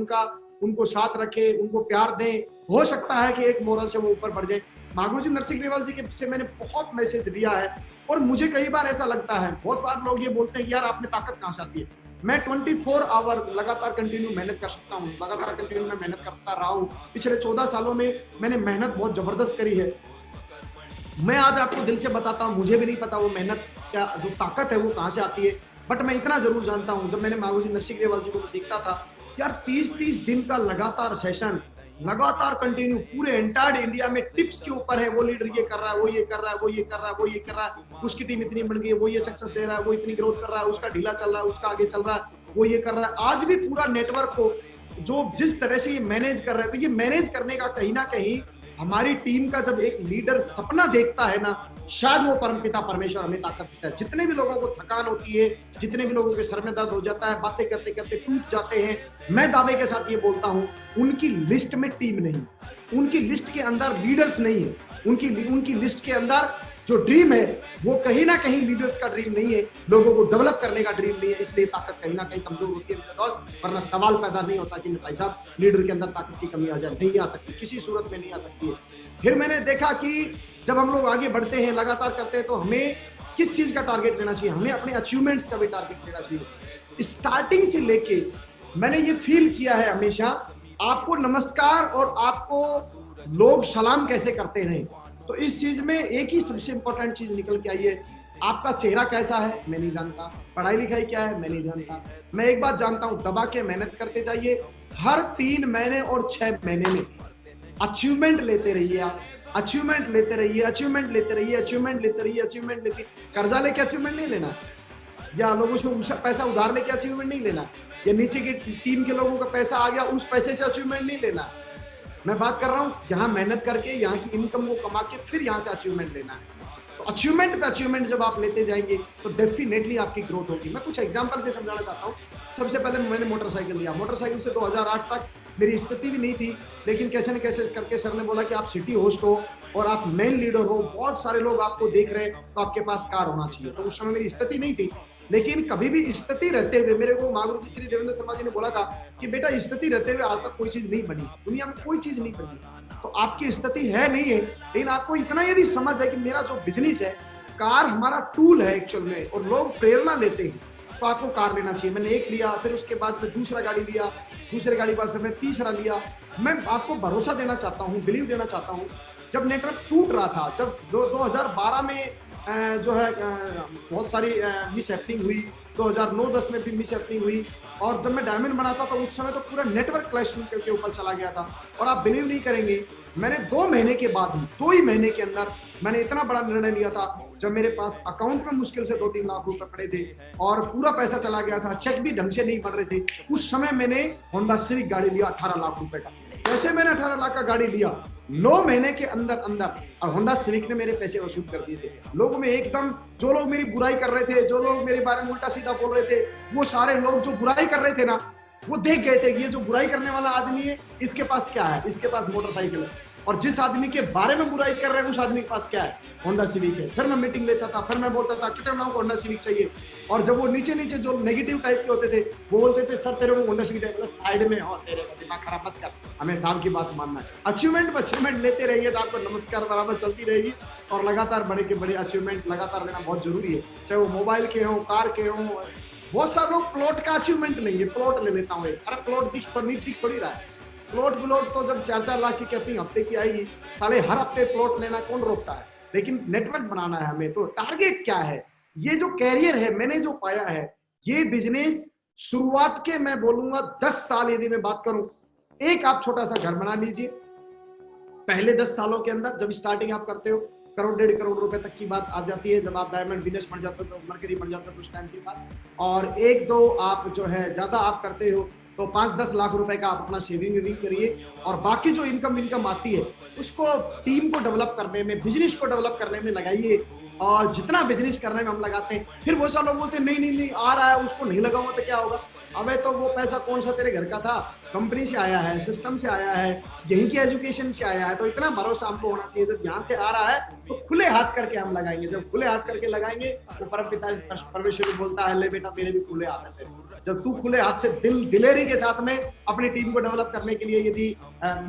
उनको साथ रखें, उनको प्यार दें। हो सकता है कि एक मोरल से वो ऊपर बढ़ जाए। महागुरु जी नरसिंह ग्रेवाल जी के से मैंने बहुत मैसेज दिया है और मुझे कई बार ऐसा लगता है, बहुत बार लोग ये बोलते हैं कि यार आप में ताकत कहाँ से आती है। मैं 24 आवर लगातार कंटिन्यू मेहनत कर सकता हूँ, लगातार कंटिन्यू मैं मेहनत करता रहा हूँ। पिछले 14 सालों में मैंने मेहनत बहुत जबरदस्त करी है। मैं आज आपको दिल से बताता हूँ, मुझे भी नहीं पता वो मेहनत क्या, जो ताकत है वो कहाँ से आती है, बट मैं इतना जरूर जानता हूँ, जब मैंने महागुरु जी नरसिंह ग्रेवाल जी को देखता था, यार 30-30 दिन का लगातार सेशन, लगातार कंटिन्यू पूरे एंटायर इंडिया में टिप्स के ऊपर है। वो लीडर ये कर रहा है, वो ये कर रहा है, वो ये कर रहा है, वो ये कर रहा है, उसकी टीम इतनी बन गई है, वो ये सक्सेस दे रहा है, वो इतनी ग्रोथ कर रहा है, उसका ढीला चल रहा है, उसका आगे चल रहा है, वो ये कर रहा है। आज भी पूरा नेटवर्क को जो जिस तरह से ये मैनेज कर रहा है, तो ये मैनेज करने का कहीं ना कहीं हमारी टीम का जब एक लीडर सपना देखता है ना, शायद वो परमपिता परमेश्वर हमें ताकत देता है। जितने भी लोगों को थकान होती है, जितने भी लोगों के सर में दर्द हो जाता है, बातें करते करते टूट जाते हैं, मैं दावे के साथ ये बोलता हूं, उनकी लिस्ट में टीम नहीं, उनकी लिस्ट के अंदर लीडर्स नहीं है, उनकी लिस्ट के अंदर जो ड्रीम है वो कहीं ना कहीं लीडर्स का ड्रीम नहीं है, लोगों को डेवलप करने का ड्रीम नहीं है। इसलिए ताकत कहीं ना कहीं कमजोर होती है मेरे दोस्त, वरना सवाल पैदा नहीं होता कि भाई साहब लीडर के अंदर ताकत की कमी आ जाए। नहीं आ सकती, किसी सूरत में नहीं आ सकती है। फिर मैंने देखा कि जब हम लोग आगे बढ़ते हैं, लगातार करते हैं, तो हमें किस चीज का टारगेट लेना चाहिए, हमें अपने अचीवमेंट्स का भी टारगेट लेना चाहिए। स्टार्टिंग से लेके मैंने ये फील किया है हमेशा, आपको नमस्कार और आपको लोग सलाम कैसे करते रहे, तो इस चीज में एक ही सबसे इंपॉर्टेंट चीज निकल के आई है, आपका चेहरा कैसा है मैं नहीं जानता, पढ़ाई लिखाई क्या है मैं नहीं जानता। मैं एक बात जानता हूं, दबा के मेहनत करते जाइए, हर 3 महीने और 6 महीने में अचीवमेंट लेते रहिए, आप अचीवमेंट लेते रहिए, अचीवमेंट लेते रहिए, अचीवमेंट लेते रहिए, अचीवमेंट लेते। कर्जा लेके अचीवमेंट नहीं लेना, या लोगों से पैसा उधार लेके अचीवमेंट नहीं लेना, या नीचे की टीम के लोगों का पैसा आ गया उस पैसे से अचीवमेंट नहीं लेना। मैं बात कर रहा हूँ यहाँ मेहनत करके, यहाँ की इनकम को कमा के फिर यहाँ से अचीवमेंट लेना है। तो अचीवमेंट पे अचीवमेंट जब आप लेते जाएंगे तो डेफिनेटली आपकी ग्रोथ होगी। मैं कुछ एग्जांपल से समझाना चाहता हूँ। सबसे पहले मैंने मोटरसाइकिल लिया, मोटरसाइकिल से 2008 तक मेरी स्थिति भी नहीं थी, लेकिन कैसे न कैसे करके सर ने बोला कि आप सिटी होस्ट हो और आप मेन लीडर हो, बहुत सारे लोग आपको देख रहे हैं, तो आपके पास कार होना चाहिए। तो उस समय मेरी स्थिति नहीं थी, लेकिन कभी भी स्थिति रहते हुए मेरे को महागुरु जी श्री देवेंद्र शर्मा जी ने बोला था कि बेटा स्थिति रहते हुए आज तक कोई चीज नहीं बनी, दुनिया में कोई चीज नहीं बनी। तो आपकी स्थिति है नहीं है, लेकिन आपको इतना यदि समझ है कि मेरा जो बिजनेस है, कार हमारा टूल है एक्चुअल में, और लोग प्रेरणा लेते हैं, तो आपको कार लेना चाहिए। मैंने एक लिया, फिर उसके बाद में दूसरा गाड़ी लिया, दूसरे गाड़ी के बाद फिर मैं तीसरा लिया। मैं आपको भरोसा देना चाहता हूँ, बिलीव देना चाहता हूँ, जब नेटवर्क टूट रहा था, जब 2012 में जो है बहुत सारी मिस हैपनिंग हुई, 2009-10 में भी मिस हैपनिंग हुई, और जब मैं डायमंड बनाता था उस समय तो पूरा नेटवर्क क्लैशिंग के ऊपर चला गया था। और आप बिलीव नहीं करेंगे, मैंने 2 महीने के बाद ही, 2 ही महीने के अंदर मैंने इतना बड़ा निर्णय लिया था, जब मेरे पास अकाउंट में मुश्किल से 2-3 लाख रुपए पड़े थे और पूरा पैसा चला गया था, चेक भी ढंग से नहीं बन रहे थे। उस समय मैंने होंडा सिविक गाड़ी लिया 18 लाख रुपए का। जैसे मैंने 18 लाख का गाड़ी लिया, 9 महीने के अंदर अंदर और होंडा सिविक ने मेरे पैसे वसूल कर दिए थे। लोगों में एकदम, जो लोग मेरी बुराई कर रहे थे, जो लोग मेरे बारे में उल्टा सीधा बोल रहे थे, वो सारे लोग जो बुराई कर रहे थे ना, वो देख गए थे कि ये जो बुराई करने वाला आदमी है, इसके पास क्या है, इसके पास मोटरसाइकिल है, और जिस आदमी के बारे में बुराई कर रहे हैं उस आदमी के पास क्या है, होंडा सिविक है। फिर मैं मीटिंग लेता था, फिर मैं बोलता था कितने लोगों को होंडा सिविक चाहिए, और जब वो नीचे नीचे जो नेगेटिव टाइप के होते थे, वो बोलते थे सर तेरे को होंडा सिविक है, साइड में, और तेरे का दिमाग खराब मत कर, हमें साहब की बात मानना है। अचीवमेंट लेते रहिए तो आपको नमस्कार बराबर चलती रहेगी, और लगातार बड़े के बड़े अचीवमेंट लगातार लेना बहुत जरूरी है, चाहे वो मोबाइल के हो, कार के हो। बहुत सारे लोग प्लॉट का अचीवमेंट लेंगे, प्लॉट ले लेता हूँ, अरे प्लॉट दिख थोड़ी रहा है। प्लॉट तो जब 4-4 लाख की कैपिंग हफ्ते की आएगी, साले हर हफ्ते प्लॉट लेना कौन रोकता है। लेकिन नेटवर्क बनाना है हमें, तो टारगेट क्या है, ये जो कैरियर है मैंने जो पाया है, ये बिजनेस शुरुआत के मैं बोलूंगा 10 साल यदि मैं बात करूं, एक आप छोटा सा घर बना लीजिए, पहले 10 सालों के अंदर जब स्टार्टिंग आप करते हो, 1-1.5 करोड़ रुपए तक की बात आ जाती है। जब आप डायमंड बिजनेस बन जाते हो, तो मर्करी बन जाते हो उस टाइम के बाद, और 1-2 आप जो है ज्यादा आप करते हो तो 5-10 लाख रुपए का आप अपना सेविंग करिए, और बाकी जो इनकम आती है उसको टीम को डेवलप करने में, बिजनेस को डेवलप करने में लगाइए। और जितना बिजनेस करने में हम लगाते हैं, फिर बहुत सारे लोग बोलते हैं नहीं आ रहा है, उसको नहीं लगाऊंगा तो क्या होगा। अबे तो वो पैसा कौन सा तेरे घर का था, कंपनी से आया है, सिस्टम से आया है, यहीं की एजुकेशन से आया है, तो इतना भरोसा हमको होना चाहिए। जब यहाँ से आ रहा है तो खुले हाथ करके हम लगाएंगे, जब खुले हाथ करके लगाएंगे तो परमपिता परमेश्वर बोलता है, ले बेटा मेरे भी खुले हाथ है तेरे। जब तू खुले हाथ से दिलेरी के साथ में अपनी टीम को डेवलप करने के लिए यदि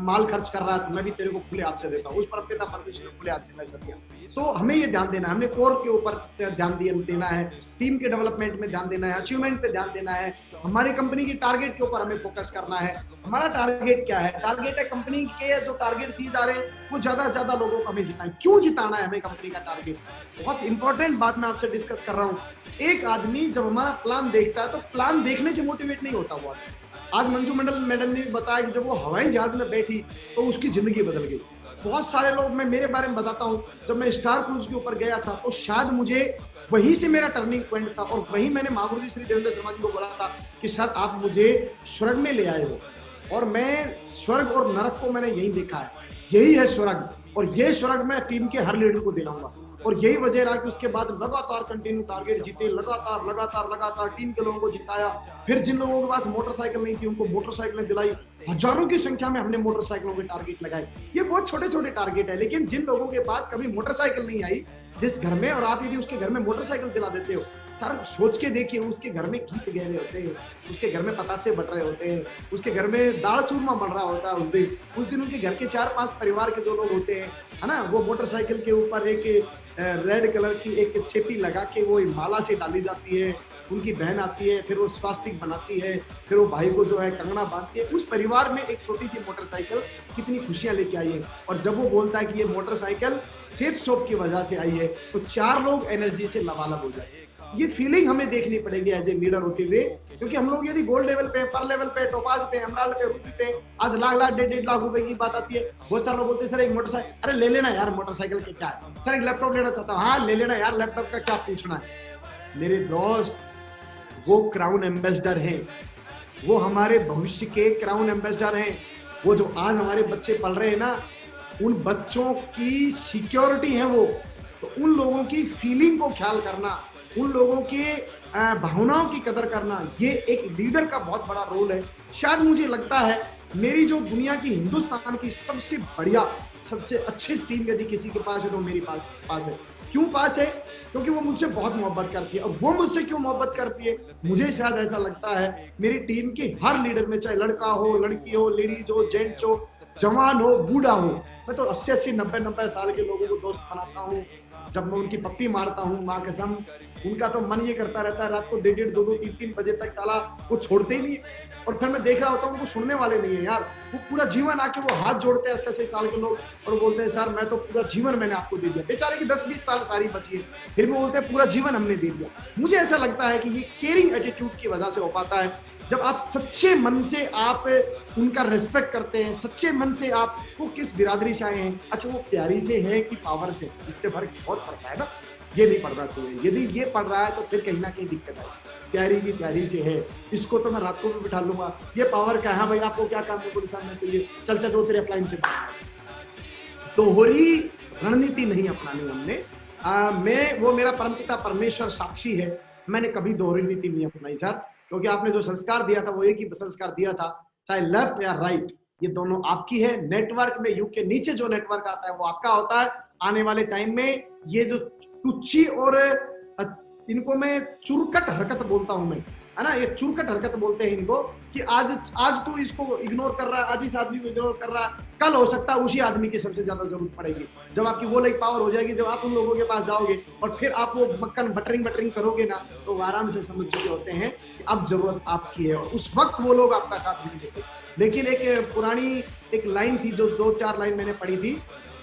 माल खर्च कर रहा है, तो मैं भी तेरे को खुले हाथ से देता हूँ। उस परमपिता परमेश्वर ने खुले हाथ से पैसा दिया। तो हमें ये ध्यान देना है, हमें कोर के ऊपर ध्यान देना है, टीम के डेवलपमेंट में ध्यान देना है, अचीवमेंट पे ध्यान देना है, हमारी कंपनी की टारगेट के ऊपर हमें फोकस करना है। हमारा टारगेट क्या है, टारगेट है कंपनी के जो टारगेट दिए जा रहे हैं वो ज्यादा से ज्यादा लोगों को हमें जिताएं। क्यों जिताना है हमें कंपनी का टारगेट, बहुत इंपॉर्टेंट बात मैं आपसे डिस्कस कर रहा हूँ। एक आदमी जब हमारा प्लान देखता है तो प्लान देखने से मोटिवेट नहीं होता हुआ। आज मंजू मंडल मैडम ने बताया कि जब वो हवाई जहाज में बैठी तो उसकी जिंदगी बदल गई। बहुत सारे लोग, मैं मेरे बारे में बताता हूँ, जब मैं स्टार क्रूज के ऊपर गया था तो शायद मुझे वहीं से मेरा टर्निंग पॉइंट था, और वहीं मैंने महागुरु जी श्री देवेंद्र शर्मा जी को बोला था कि सर आप मुझे स्वर्ग में ले आए हो, और मैं स्वर्ग और नरक को मैंने यही देखा है, यही है स्वर्ग, और ये स्वर्ग मैं टीम के हर लीडर को दिलाऊंगा। और यही वजह रहा कि उसके बाद लगातार कंटिन्यू टारगेट जीते, लगातार टीम के लोगों को जिताया। फिर जिन लोगों के पास मोटरसाइकिल नहीं थी उनको मोटरसाइकिलें दिलाई, हजारों की संख्या में हमने मोटरसाइकिलों के टारगेट लगाए। ये बहुत छोटे छोटे टारगेट है, लेकिन जिन लोगों के पास कभी मोटरसाइकिल नहीं आई जिस घर में, और आप यदि उसके घर में मोटरसाइकिल दिला देते हो, सर सोच के देखिए उसके घर में गीत गहरे होते हैं, उसके घर में पतासे बट रहे होते हैं, उसके घर में दाल चूरमा बन रहा होता है। उस दिन उनके घर के 4-5 परिवार के जो लोग होते हैं, है ना, वो मोटरसाइकिल के ऊपर एक रेड कलर की एक चेपी लगा के वो माला से डाली जाती है, उनकी बहन आती है, फिर वो स्वास्तिक बनाती है, फिर वो भाई को जो है कंगना बांधती है। उस परिवार में एक छोटी सी मोटरसाइकिल कितनी खुशियां लेके आई है। और जब वो बोलता है कि ये मोटरसाइकिल सेफ शॉप की वजह से आई है, तो 4 लोग एनर्जी से लबालब हो जाए। ये फीलिंग हमें देखनी पड़ेगी एज ए लीडर होते हुए, क्योंकि हम लोग यदि गोल्ड लेवल पे, पर लेवल पे, टोपाज पे, एमराल्ड पे, रूबी पे आज लाख 1.5 लाख रुपए की बात आती है, बहुत सारे लोग बोलते हैं सर एक मोटरसाइकिल, अरे ले लेना यार मोटरसाइकिल के क्या है, सर एक लैपटॉप लेना चाहता हूँ, हाँ ले लेना यार लैपटॉप का क्या पूछना है। मेरे दोस्त, वो क्राउन एम्बेसडर हैं, वो हमारे भविष्य के क्राउन एम्बेसडर हैं। वो जो आज हमारे बच्चे पढ़ रहे हैं ना, उन बच्चों की सिक्योरिटी है वो। तो उन लोगों की फीलिंग को ख्याल करना, उन लोगों के भावनाओं की कदर करना, ये एक लीडर का बहुत बड़ा रोल है। शायद मुझे लगता है मेरी जो दुनिया की, हिंदुस्तान की सबसे बढ़िया, सबसे अच्छी टीम यदि किसी के पास है तो मेरी पास है। क्यों पास है? क्योंकि वो मुझसे बहुत मोहब्बत करती है। और वो मुझसे क्यों मोहब्बत करती है? मुझे शायद ऐसा लगता है मेरी टीम के हर लीडर में, चाहे लड़का हो, लड़की हो, लेडीज हो, जेंट्स हो, जवान हो बूढ़ा हो, मैं तो 80-80 90-90 साल के लोगों को दोस्त बनाता हूँ। जब मैं उनकी पप्पी मारता हूँ, माँ कसम, उनका तो मन ये करता रहता है रात को 1:30 2-2 3-3 बजे तक साला वो छोड़ते ही नहीं है। और फिर मैं देख रहा होता हूँ वो सुनने वाले नहीं है यार, वो पूरा जीवन आके वो हाथ जोड़ते हैं 80-80 साल के लोग और बोलते हैं सर मैं तो पूरा जीवन मैंने आपको दे दिया। बेचारे की 10-20 साल सारी बची है, फिर भी बोलते हैं पूरा जीवन हमने दे दिया। मुझे ऐसा लगता है कि ये केयरिंग एटीट्यूड की वजह से हो पाता है। जब आप सच्चे मन से आप उनका रिस्पेक्ट करते हैं, सच्चे मन से आप, वो किस बिरादरी से आए हैं, अच्छा वो प्यारी से है कि पावर से, इससे फर्क बहुत पड़ता है ना। ये नहीं पढ़ना चाहिए, यदि ये पढ़ रहा है तो फिर कहीं ना कहीं दिक्कत है। प्यारी की प्यारी से है, इसको तो मैं रात को भी बिठा लूंगा, ये पावर का है, हाँ भाई आपको क्या काम है पुलिस सामने चाहिए, चल चल जो तेरे अप्लाइन से। दोहरी रणनीति नहीं अपनानी हमने। वो मेरा परमपिता परमेश्वर साक्षी है, मैंने कभी दोहरी नीति नहीं अपनाई सर, क्योंकि आपने जो संस्कार दिया था वो एक ही संस्कार दिया था, चाहे लेफ्ट या राइट, ये दोनों आपकी है। नेटवर्क में युग के नीचे जो नेटवर्क आता है वो आपका होता है। आने वाले टाइम में ये जो टुच्ची और इनको मैं चुरकट हरकत बोलता हूं मैं, है ना, ये चुरकट हरकत बोलते हैं इनको, कि आज तो इसको इग्नोर कर रहा है, आज इस आदमी को इग्नोर कर रहा है, कल हो सकता है उसी आदमी की सबसे ज्यादा जरूरत पड़ेगी। जब आपकी वो लाइक पावर हो जाएगी, जब आप उन लोगों के पास जाओगे और फिर आप वो मक्खन बटरिंग करोगे ना, तो वो आराम से समझ चुके होते हैं कि अब जरूरत आपकी है, और उस वक्त वो लोग आपका साथ नहीं देते। लेकिन एक पुरानी एक लाइन थी जो 2-4 लाइन मैंने पढ़ी थी,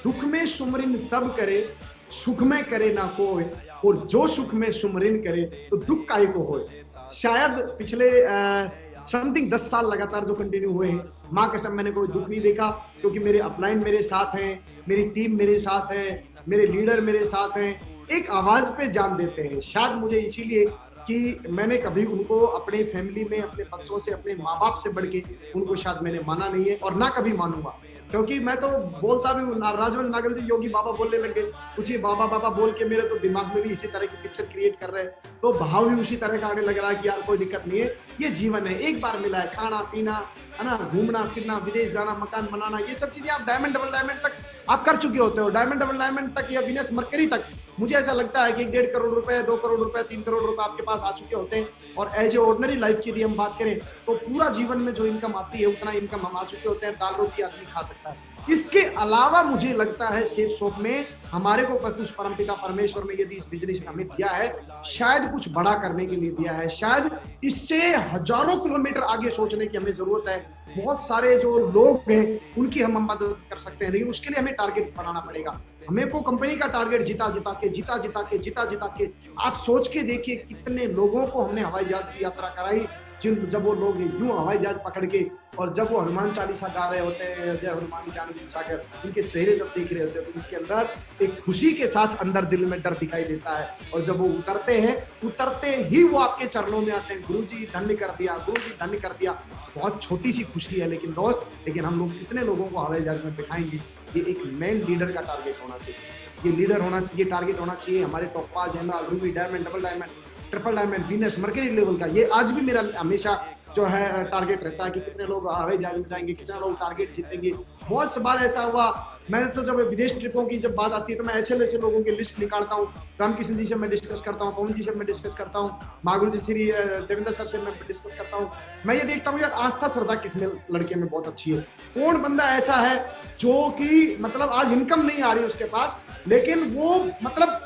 दुख में सुमरिन सब करे, सुख में करे ना कोई, और जो सुख में सुमरिन करे तो दुख काहे को होए। शायद पिछले समथिंग 10 साल लगातार जो कंटिन्यू हुए हैं, माँ कसम मैंने कोई दुख नहीं देखा, क्योंकि मेरे अपलाइन मेरे साथ हैं, मेरी टीम मेरे साथ है, मेरे लीडर मेरे साथ हैं, एक आवाज पे जान देते हैं। शायद मुझे इसीलिए कि मैंने कभी उनको अपने फैमिली में, अपने बच्चों से, अपने माँ बाप से बढ़ के उनको शायद मैंने माना नहीं है, और ना कभी मानूंगा। क्योंकि मैं तो बोलता भी हूँ, राजवन नागल जी योगी बाबा बोलने लगे, कुछ ही बाबा बाबा बोल के मेरे तो दिमाग में भी इसी तरह की पिक्चर क्रिएट कर रहे हैं, तो भाव भी उसी तरह का आने लग रहा है कि यार कोई दिक्कत नहीं है, ये जीवन है, एक बार मिला है, खाना पीना, है ना, घूमना फिरना, विदेश जाना, मकान बनाना, ये सब चीजें आप डायमंड डबल डायमंड तक आप कर चुके होते हो, डायमंड डबल डायमंड तक या विनेस मरकरी तक। मुझे ऐसा लगता है कि 1.5 करोड़ रुपए, 2 करोड़ रुपए, 3 करोड़ रुपए आपके पास आ चुके होते हैं, और एज ए ऑर्डिनरी लाइफ की यदि हम बात करें तो पूरा जीवन में जो इनकम आती है उतना इनकम हम आ चुके होते हैं, दाल रोटी आदमी खा सकता है। इसके अलावा मुझे लगता है सेफ शॉप में हमारे को कुछ परमपिता परमेश्वर में यदि इस बिजनेस में हमें दिया है, शायद कुछ बड़ा करने के लिए दिया है, शायद इससे हजारों किलोमीटर आगे सोचने की हमें जरूरत है। बहुत सारे जो लोग हैं उनकी हम मदद कर सकते हैं, लेकिन उसके लिए हमें टारगेट बनाना पड़ेगा। हमें को कंपनी का टारगेट जिता जिता के आप सोच के देखिए कितने लोगों को हमने हवाई जहाज की यात्रा कराई, जब वो लोग यूं हवाई जहाज पकड़ के, और जब वो हनुमान चालीसा गा रहे होते हैं, जय हनुमान ज्ञान गुण सागर, उनके चेहरे जब देख रहे होते हैं तो उनके अंदर एक खुशी के साथ अंदर दिल में डर दिखाई देता है। और जब वो उतरते ही वो आपके चरणों में आते हैं, गुरु जी धन्य कर दिया, गुरु जी धन्य कर दिया। बहुत छोटी सी खुशी है लेकिन दोस्त, लेकिन हम लोग कितने लोगों को हवाई जहाज में बिठाएंगे, ये एक मेन लीडर का टारगेट होना चाहिए। ये लीडर होना चाहिए, टारगेट होना चाहिए हमारे top 5 emerald, Ruby, diamond, double diamond, triple diamond, Venus, mercury level का। ये आज भी मेरा हमेशा जो है टारगेट रहता है कि कितने लोग हवाई जहाज में जाएंगे, कितने लोग टारगेट जीतेंगे। बहुत बार ऐसा हुआ, मैंने तो जब विदेश ट्रिपों की जब बात आती है तो मैं ऐसे लोगों की लिस्ट निकालता हूँ। रामकिशन जी से मैं डिस्कस करता हूँ, पवन जी से मैं डिस्कस करता हूँ, मागुल जी श्री देवेंद्र सर से मैं डिस्कस करता हूँ। मैं ये देखता हूँ यार आस्था श्रद्धा किसमें लड़के में बहुत अच्छी है, कौन बंदा ऐसा है जो कि मतलब आज इनकम नहीं आ रही उसके पास, लेकिन वो मतलब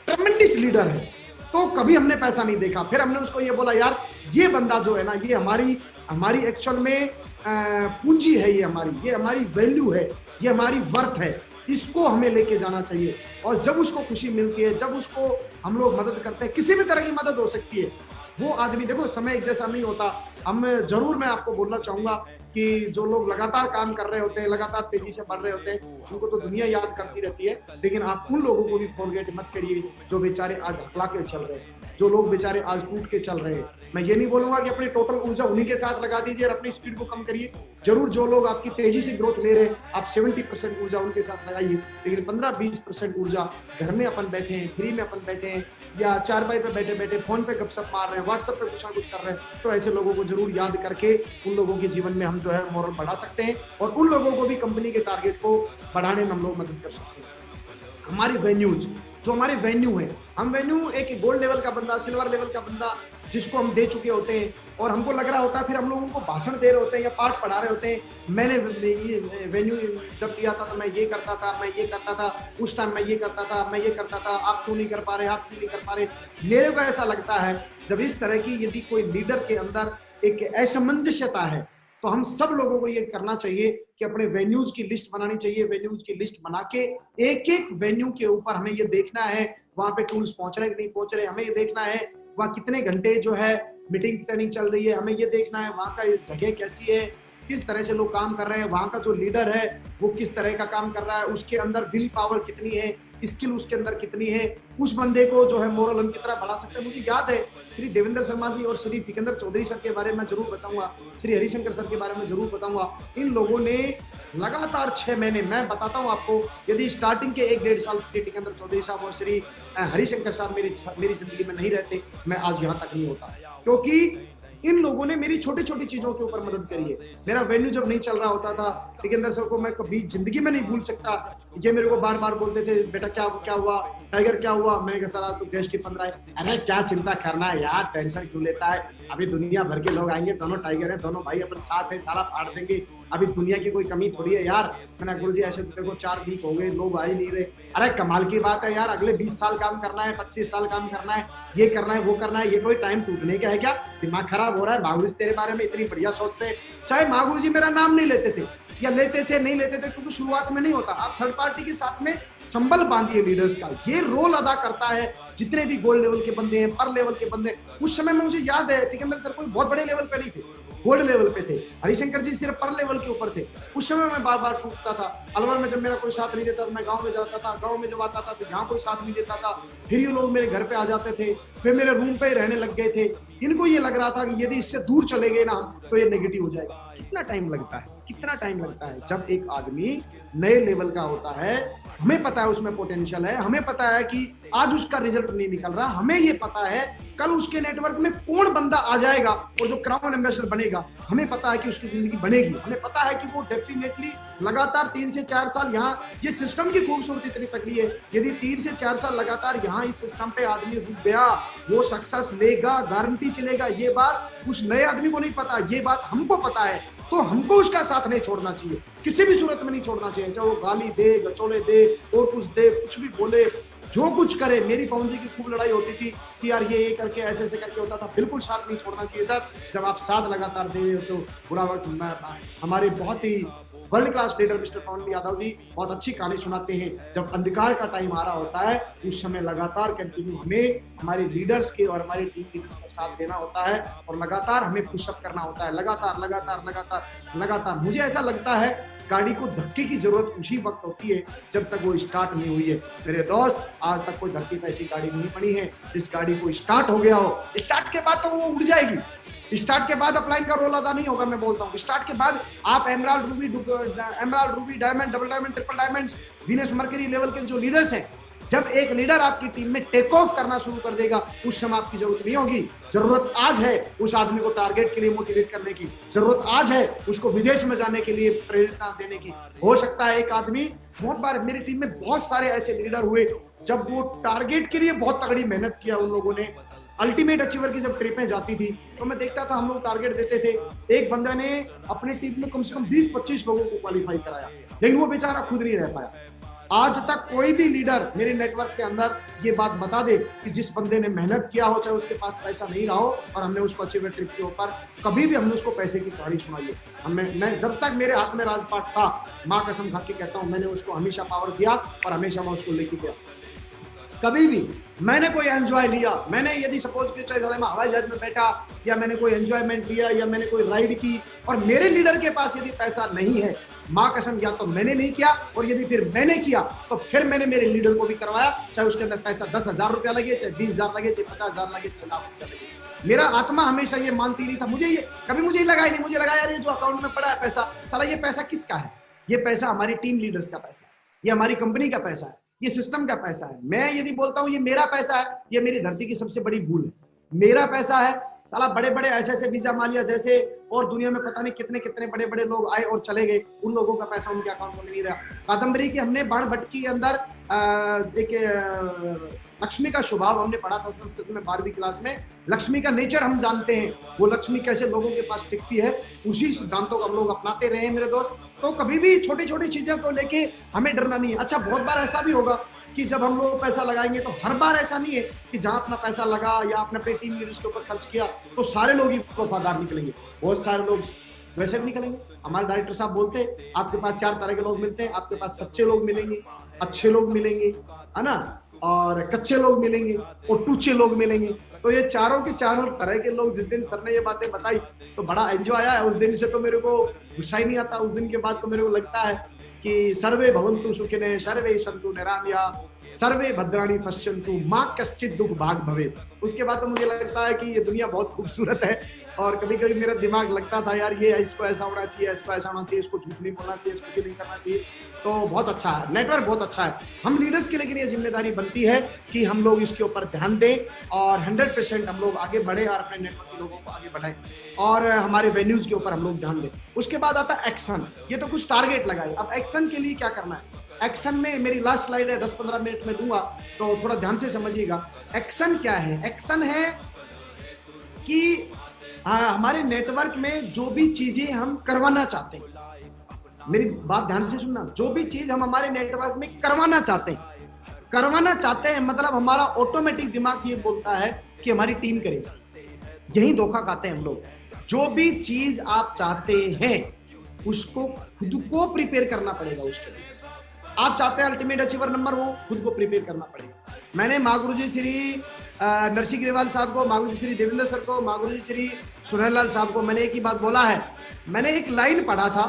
ट्रेमेंडस लीडर है। तो कभी हमने पैसा नहीं देखा, फिर हमने उसको ये बोला यार ये बंदा जो है ना, ये हमारी एक्चुअल में पूंजी है, ये हमारी वैल्यू है, ये हमारी वर्थ है, इसको हमें लेके जाना चाहिए। और जब उसको खुशी मिलती है, जब उसको हम लोग मदद करते हैं, किसी भी तरह की मदद हो सकती है, वो आदमी देखो समय एक जैसा नहीं होता। मैं आपको बोलना चाहूंगा कि जो लोग लगातार काम कर रहे होते हैं, लगातार तेजी से बढ़ रहे होते हैं, उनको तो दुनिया याद करती रहती है, लेकिन आप उन लोगों को भी फॉरगेट मत करिए जो बेचारे आज हकला के चल रहे हैं, जो लोग बेचारे आज टूट के चल रहे हैं। मैं ये नहीं बोलूंगा कि अपनी टोटल ऊर्जा उन्हीं के साथ लगा दीजिए और अपनी स्पीड को कम करिए। जरूर जो लोग आपकी तेजी से ग्रोथ ले रहे हैं, आप 70% ऊर्जा उनके साथ लगाइए, लेकिन 15-20% ऊर्जा घर में अपन बैठे हैं, फ्री में अपन बैठे हैं, या चारपाई पे बैठे बैठे फोन पे गपशप मार रहे हैं, व्हाट्सएप पे कुछ ना कुछ कर रहे हैं, तो ऐसे लोगों को जरूर याद करके उन लोगों के जीवन में हम जो है मोरल बढ़ा सकते हैं, और उन लोगों को भी कंपनी के टारगेट को बढ़ाने में हम लोग मदद कर सकते हैं। हमारी वेन्यूज, जो हमारे वेन्यू है, हम वेन्यू एक गोल्ड लेवल का बंदा, सिल्वर लेवल का बंदा, जिसको हम दे चुके होते हैं और हमको लग रहा होता है, फिर हम लोगों को भाषण दे रहे होते हैं या पाठ पढ़ा रहे होते हैं, मैंने ये वेन्यू जब लिया था तो मैं ये करता था, मैं ये करता था, उस टाइम मैं ये करता था, मैं ये करता था, आप क्यों नहीं कर पा रहे, आप क्यों नहीं कर पा रहे। मेरे को ऐसा लगता है जब इस तरह की यदि कोई लीडर के अंदर एक असमंजस्यता है तो हम सब लोगों को ये करना चाहिए कि अपने वेन्यूज की लिस्ट बनानी चाहिए। वेन्यूज की लिस्ट बना के एक एक वेन्यू के ऊपर हमें ये देखना है वहां पे टूल्स पहुंच रहे कि नहीं पहुंच रहे, हमें ये देखना है वहाँ कितने घंटे जो है मीटिंग ट्रेनिंग चल रही है, हमें ये देखना है वहाँ का जगह कैसी है, किस तरह से लोग काम कर रहे हैं, वहाँ का जो लीडर है वो किस तरह का काम कर रहा है, उसके अंदर विल पावर कितनी है, स्किल उसके अंदर कितनी है, उस बंदे को जो है मोरल हम कितना बढ़ा सकते हैं। मुझे याद है श्री देवेंद्र शर्मा जी और श्री टिकंदर चौधरी सर के बारे में जरूर बताऊंगा, श्री हरिशंकर सर के बारे में जरूर बताऊंगा। इन लोगों ने लगातार 6 महीने, मैं बताता हूं आपको, यदि स्टार्टिंग के 1-1.5 साल श्री टिकंदर चौधरी साहब और श्री हरिशंकर साहब मेरी जिंदगी में नहीं रहते, मैं आज यहाँ तक नहीं होता, क्योंकि इन लोगों ने मेरी छोटी छोटी चीजों के ऊपर मदद करी है। मेरा वेन्यू जब नहीं चल रहा होता था, टिकंदर सर को मैं कभी जिंदगी में नहीं भूल सकता। ये मेरे को बार बार बोलते थे, बेटा क्या हुआ टाइगर, क्या हुआ। मैंने कहा सर आज तो गेस्ट की 15 है। अरे क्या चिंता करना है यार, टेंशन क्यों लेता है, अभी दुनिया भर के लोग आएंगे, दोनों टाइगर है, दोनों भाई अपन साथ है, सारा फाड़ देंगे, अभी दुनिया की कोई कमी थोड़ी है यार। मैंने गुरु जी ऐसे तो देखो 4 वीक हो गए, लोग आ ही नहीं रहे। अरे कमाल की बात है यार, अगले 20 साल काम करना है, 25 साल काम करना है, ये करना है वो करना है, ये कोई टाइम टूटने का है क्या, दिमाग खराब हो रहा है। महागुरु जी तेरे बारे में इतनी बढ़िया सोचते हैं, चाहे महागुरु जी मेरा नाम नहीं लेते थे या लेते थे नहीं लेते थे, क्योंकि शुरुआत में नहीं होता। आप थर्ड पार्टी के साथ में संबल बांधिए लीडर्स का, ये रोल अदा करता है। जितने भी गोल्ड लेवल के बंदे हैं, पर लेवल के बंदे, उस समय में मुझे याद है टिकंदर सर कोई बहुत बड़े लेवल पे नहीं थे, गोल्ड लेवल पे थे, हरिशंकर जी सिर्फ पर लेवल के ऊपर थे। उस समय मैं बार बार टूटता था। अलवर में जब मेरा कोई साथ नहीं देता, मैं गांव में जाता था, गांव में जब आता था तो यहाँ कोई साथ नहीं देता था, फिर ये लोग मेरे घर पे आ जाते थे, फिर मेरे रूम पे ही रहने लग गए थे। इनको ये लग रहा था कि यदि इससे दूर चले गए ना तो ये नेगेटिव हो जाएगा। कितना टाइम लगता है, कितना टाइम लगता है जब एक आदमी नए लेवल का होता है, हमें पता है उसमें पोटेंशियल है, हमें पता है कि आज उसका रिजल्ट नहीं निकल रहा, हमें ये पता है कल उसके नेटवर्क में कौन बंदा आ जाएगा और जो क्राउन एम्बेसडर बनेगा, हमें पता है कि उसकी जिंदगी बनेगी, हमें पता है कि वो डेफिनेटली लगातार 3 से 4 साल यहाँ, ये सिस्टम की खूबसूरती इतनी तकड़ी है, यदि 3 से 4 साल लगातार यहाँ इस सिस्टम पे आदमी रुक गया, वो सक्सेस लेगा, गारंटी से लेगा। ये बात उस नए आदमी को नहीं पता, ये बात हमको पता है, तो हमको उसका साथ नहीं छोड़ना चाहिए, किसी भी सूरत में नहीं छोड़ना चाहिए। चाहे वो गाली दे, गचोले दे, और कुछ दे, कुछ भी बोले, जो कुछ करे। मेरी पवन जी की खूब लड़ाई होती थी कि यार ये करके ऐसे ऐसे करके होता था, बिल्कुल साथ नहीं छोड़ना चाहिए सर। जब आप साथ लगातार दे रहे हो तो बुरा वक्त। हमारे बहुत ही वर्ल्ड क्लास लीडर मिस्टर पवन यादव जी बहुत अच्छी कहानी सुनाते हैं, जब अंधकार का टाइम आ रहा होता है उस समय लगातार कंटिन्यू हमें हमारे लीडर्स के और हमारी टीम लीडर्स का साथ देना होता है और लगातार हमें पुशअप करना होता है, लगातार लगातार लगातार लगातार। मुझे ऐसा लगता है गाड़ी को धक्के की जरूरत उसी वक्त होती है जब तक वो स्टार्ट नहीं हुई है। मेरे दोस्त, आज तक कोई धरती पर ऐसी गाड़ी नहीं पड़ी है जिस गाड़ी को स्टार्ट हो गया हो, स्टार्ट के बाद तो वो उड़ जाएगी, स्टार्ट के बाद अपलाइन का रोल अदा नहीं होगा। मैं बोलता हूँ स्टार्ट के बाद आप emerald Ruby diamond, double diamond, triple diamonds, Venus mercury level के जो लीडर्स हैं, जब एक लीडर आपकी टीम में टेक ऑफ करना शुरू कर देगा उस समय आपकी जरूरत नहीं होगी। जरूरत आज है उस आदमी को टारगेट के लिए मोटिवेट करने की, जरूरत आज है उसको विदेश में जाने के लिए प्रेरणा देने की। हो सकता है एक आदमी, बहुत बार मेरी टीम में बहुत सारे ऐसे लीडर हुए जब वो टारगेट के लिए बहुत तगड़ी मेहनत किया उन लोगों ने। अल्टीमेट अचीवर की जब ट्रिपें जाती थी तो मैं देखता था हम लोग टारगेट देते थे, एक बंदा ने अपनी टीम में कम से कम 20-25 लोगों को क्वालिफाई कराया, लेकिन वो बेचारा खुद नहीं रह पाया। आज तक कोई भी लीडर मेरे नेटवर्क के अंदर ये बात बता दे कि जिस बंदे ने मेहनत किया हो, चाहे उसके पास पैसा नहीं रहा हो और हमने उसको अचीवर ट्रिप के ऊपर कभी भी हमने उसको पैसे की कहानी सुनाई है। मैं जब तक मेरे हाथ में राजपाट था, माँ कसम खा के कहता हूँ, मैंने उसको हमेशा पावर दिया और हमेशा मैं उसको लेके गया। कभी भी मैंने कोई एंजॉय लिया, मैंने यदि सपोज कि चाहे मैं हवाई जहाज में बैठा या मैंने कोई एंजॉयमेंट लिया या मैंने कोई राइड की और मेरे लीडर के पास यदि पैसा नहीं है, माँ कसम, या तो मैंने नहीं किया और यदि फिर मैंने किया तो फिर मैंने मेरे लीडर को भी करवाया, चाहे उसके अंदर पैसा 10,000 रुपया लगे, चाहे 20,000 लगे, चाहे 50,000 लगे, चाहे लाख रुपया लगे। मेरा आत्मा हमेशा ये मानती नहीं था, मुझे ये कभी मुझे लगा ही नहीं, मुझे लगा यार ये जो अकाउंट में पड़ा है पैसा, साला ये पैसा किसका है? ये पैसा हमारी टीम लीडर्स का पैसा है, ये हमारी कंपनी का पैसा है, ये सिस्टम का पैसा है। मैं यदि बोलता हूं ये मेरा पैसा है, ये मेरी धरती की सबसे बड़ी भूल है। मेरा पैसा है, साला बड़े बड़े ऐसे ऐसे वीजा मालिया जैसे और दुनिया में पता नहीं कितने कितने बड़े बड़े लोग आए और चले गए, उन लोगों का पैसा उनके अकाउंट में नहीं रहा। कादम्बरी की हमने बाण भट्टी के अंदर एक लक्ष्मी का स्वभाव हमने पढ़ा था संस्कृत में 12वीं क्लास में। लक्ष्मी का नेचर हम जानते हैं, वो लक्ष्मी कैसे लोगों के पास टिकती है, उसी सिद्धांतों को हम लोग अपनाते रहे मेरे दोस्त। तो कभी भी छोटी छोटी चीजों को लेके हमें डरना नहीं है। अच्छा, बहुत बार ऐसा भी होगा कि जब हम लोग पैसा लगाएंगे तो हर बार ऐसा नहीं है कि जहां अपना पैसा लगा या अपने पेटीएम की लिस्ट पर खर्च किया तो सारे लोग ही वफादार निकलेंगे। बहुत सारे लोग वैसे भी निकलेंगे। हमारे डायरेक्टर साहब बोलते हैं आपके पास 4 तरह के लोग मिलते हैं, आपके पास सच्चे लोग मिलेंगे, अच्छे लोग मिलेंगे, है ना, और कच्चे लोग मिलेंगे और टूचे लोग मिलेंगे। तो ये चारों के चारों तरह के लोग, जिस दिन सर ने ये बातें बताई तो बड़ा एंजॉय आया है। उस दिन से तो मेरे को गुस्सा ही नहीं आता। उस दिन के बाद तो मेरे को लगता है कि सर्वे भवन्तु सुखिनः सर्वे सन्तु निरामयाः सर्वे भद्राणि पश्यन्तु मां कश्चित् दुख भाग भवेत्। उसके बाद तो मुझे लगता है कि ये दुनिया बहुत खूबसूरत है। और कभी कभी मेरा दिमाग लगता था यार ये इसको ऐसा होना चाहिए, इसको ऐसा होना चाहिए, इसको झूठ नहीं बोलना चाहिए, इसको नहीं करना चाहिए। तो बहुत अच्छा है, नेटवर्क बहुत अच्छा है। हम लीडर्स के लेकिन ये जिम्मेदारी बनती है कि हम लोग इसके ऊपर ध्यान दें और 100% हम लोग आगे बढ़े और अपने नेटवर्क के लोगों को आगे बढ़ाएं और हमारे वेन्यूज के ऊपर हम लोग ध्यान दें। उसके बाद आता है एक्शन। ये तो कुछ टारगेट लगाए, अब एक्शन के लिए क्या करना है। एक्शन में मेरी लास्ट स्लाइड है, 10-15 मिनट में दूंगा तो थोड़ा ध्यान से समझिएगा। एक्शन क्या है? एक्शन है कि हमारे नेटवर्क में जो भी चीजें हम करवाना चाहते हैं, मेरी बात ध्यान से सुनना, जो भी चीज हम हमारे नेटवर्क में करवाना चाहते हैं मतलब हमारा ऑटोमेटिक दिमाग ये बोलता है कि हमारी टीम करेगी। यही धोखा खाते हैं हम लोग। जो भी चीज आप चाहते हैं उसको खुद को प्रिपेयर करना पड़ेगा। उसके लिए आप चाहते हैं अल्टीमेट अचीवर नंबर, वो खुद को प्रिपेयर करना पड़ेगा। मैंने माँ गुरुजी श्री नरसिंह ग्रेवाल साहब को, माँ गुरुजी श्री देवेंद्र सर को, माँ गुरुजी श्री सुनहरलाल साहब को मैंने एक ही बात बोला है। मैंने एक लाइन पढ़ा था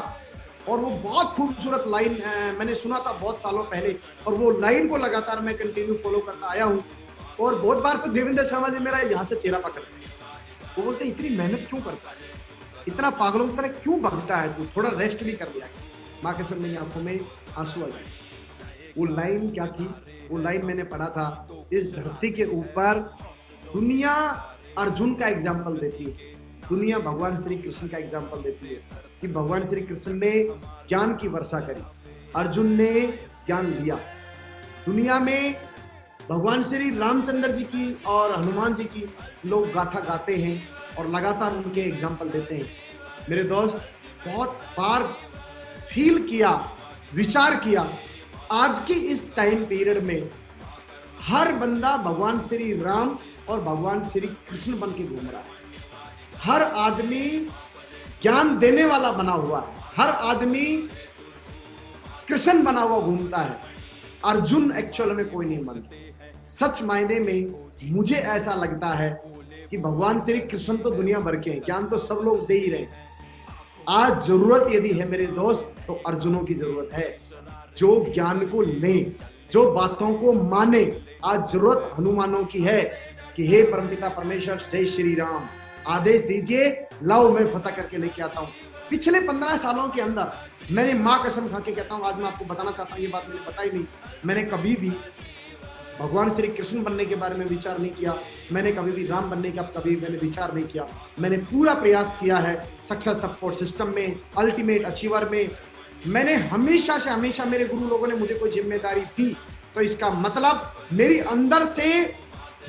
और वो बहुत खूबसूरत लाइन मैंने सुना था बहुत सालों पहले और वो लाइन को लगातार मैं कंटिन्यू फॉलो करता आया हूँ। और बहुत बार तो देवेंद्र शर्मा जी मेरा यहाँ से चेहरा पकड़ते हैं, वो बोलते इतनी मेहनत क्यों करता है, इतना पागलों की तरह क्यों भागता है तू, थोड़ा रेस्ट भी कर लिया। माँ के सामने आंखों में आंसू आ गए। वो लाइन क्या थी? वो लाइन मैंने पढ़ा था, इस धरती के ऊपर दुनिया अर्जुन का एग्जाम्पल देती है, दुनिया भगवान श्री कृष्ण का एग्जाम्पल देती है कि भगवान श्री कृष्ण ने ज्ञान की वर्षा करी, अर्जुन ने ज्ञान लिया। दुनिया में भगवान श्री रामचंद्र जी की और हनुमान जी की लोग गाथा गाते हैं और लगातार उनके एग्जाम्पल देते हैं। मेरे दोस्त, बहुत बार फील किया, विचार किया, आज के इस टाइम पीरियड में हर बंदा भगवान श्री राम और भगवान श्री कृष्ण बन के घूम रहा है। हर आदमी ज्ञान देने वाला बना हुआ है, हर आदमी कृष्ण बना हुआ घूमता है। अर्जुन एक्चुअल में कोई नहीं बनता। सच मायने में मुझे ऐसा लगता है कि भगवान श्री कृष्ण तो दुनिया भर के हैं, ज्ञान तो सब लोग दे ही रहे। आज जरूरत यदि है मेरे दोस्त तो अर्जुनों की जरूरत है, जो ज्ञान को ले, जो बातों को माने। आज जरूरत हनुमानों की है कि हे परमपिता परमेश्वर जय श्री राम, आदेश दीजिए, लाओ मैं फतह करके लेके आता हूँ। पिछले 15 सालों के अंदर मैंने माँ कसम खा के कहता हूँ, आज मैं आपको बताना चाहता हूँ, ये बात मैंने बताई नहीं, मैंने कभी भी भगवान श्री कृष्ण बनने के बारे में विचार नहीं किया, मैंने कभी भी राम बनने का कभी मैंने विचार नहीं किया। मैंने पूरा प्रयास किया है सक्सेस सपोर्ट सिस्टम में, अल्टीमेट अचीवर में। मैंने हमेशा से हमेशा, मेरे गुरु लोगों ने मुझे कोई जिम्मेदारी दी तो इसका मतलब मेरी अंदर से,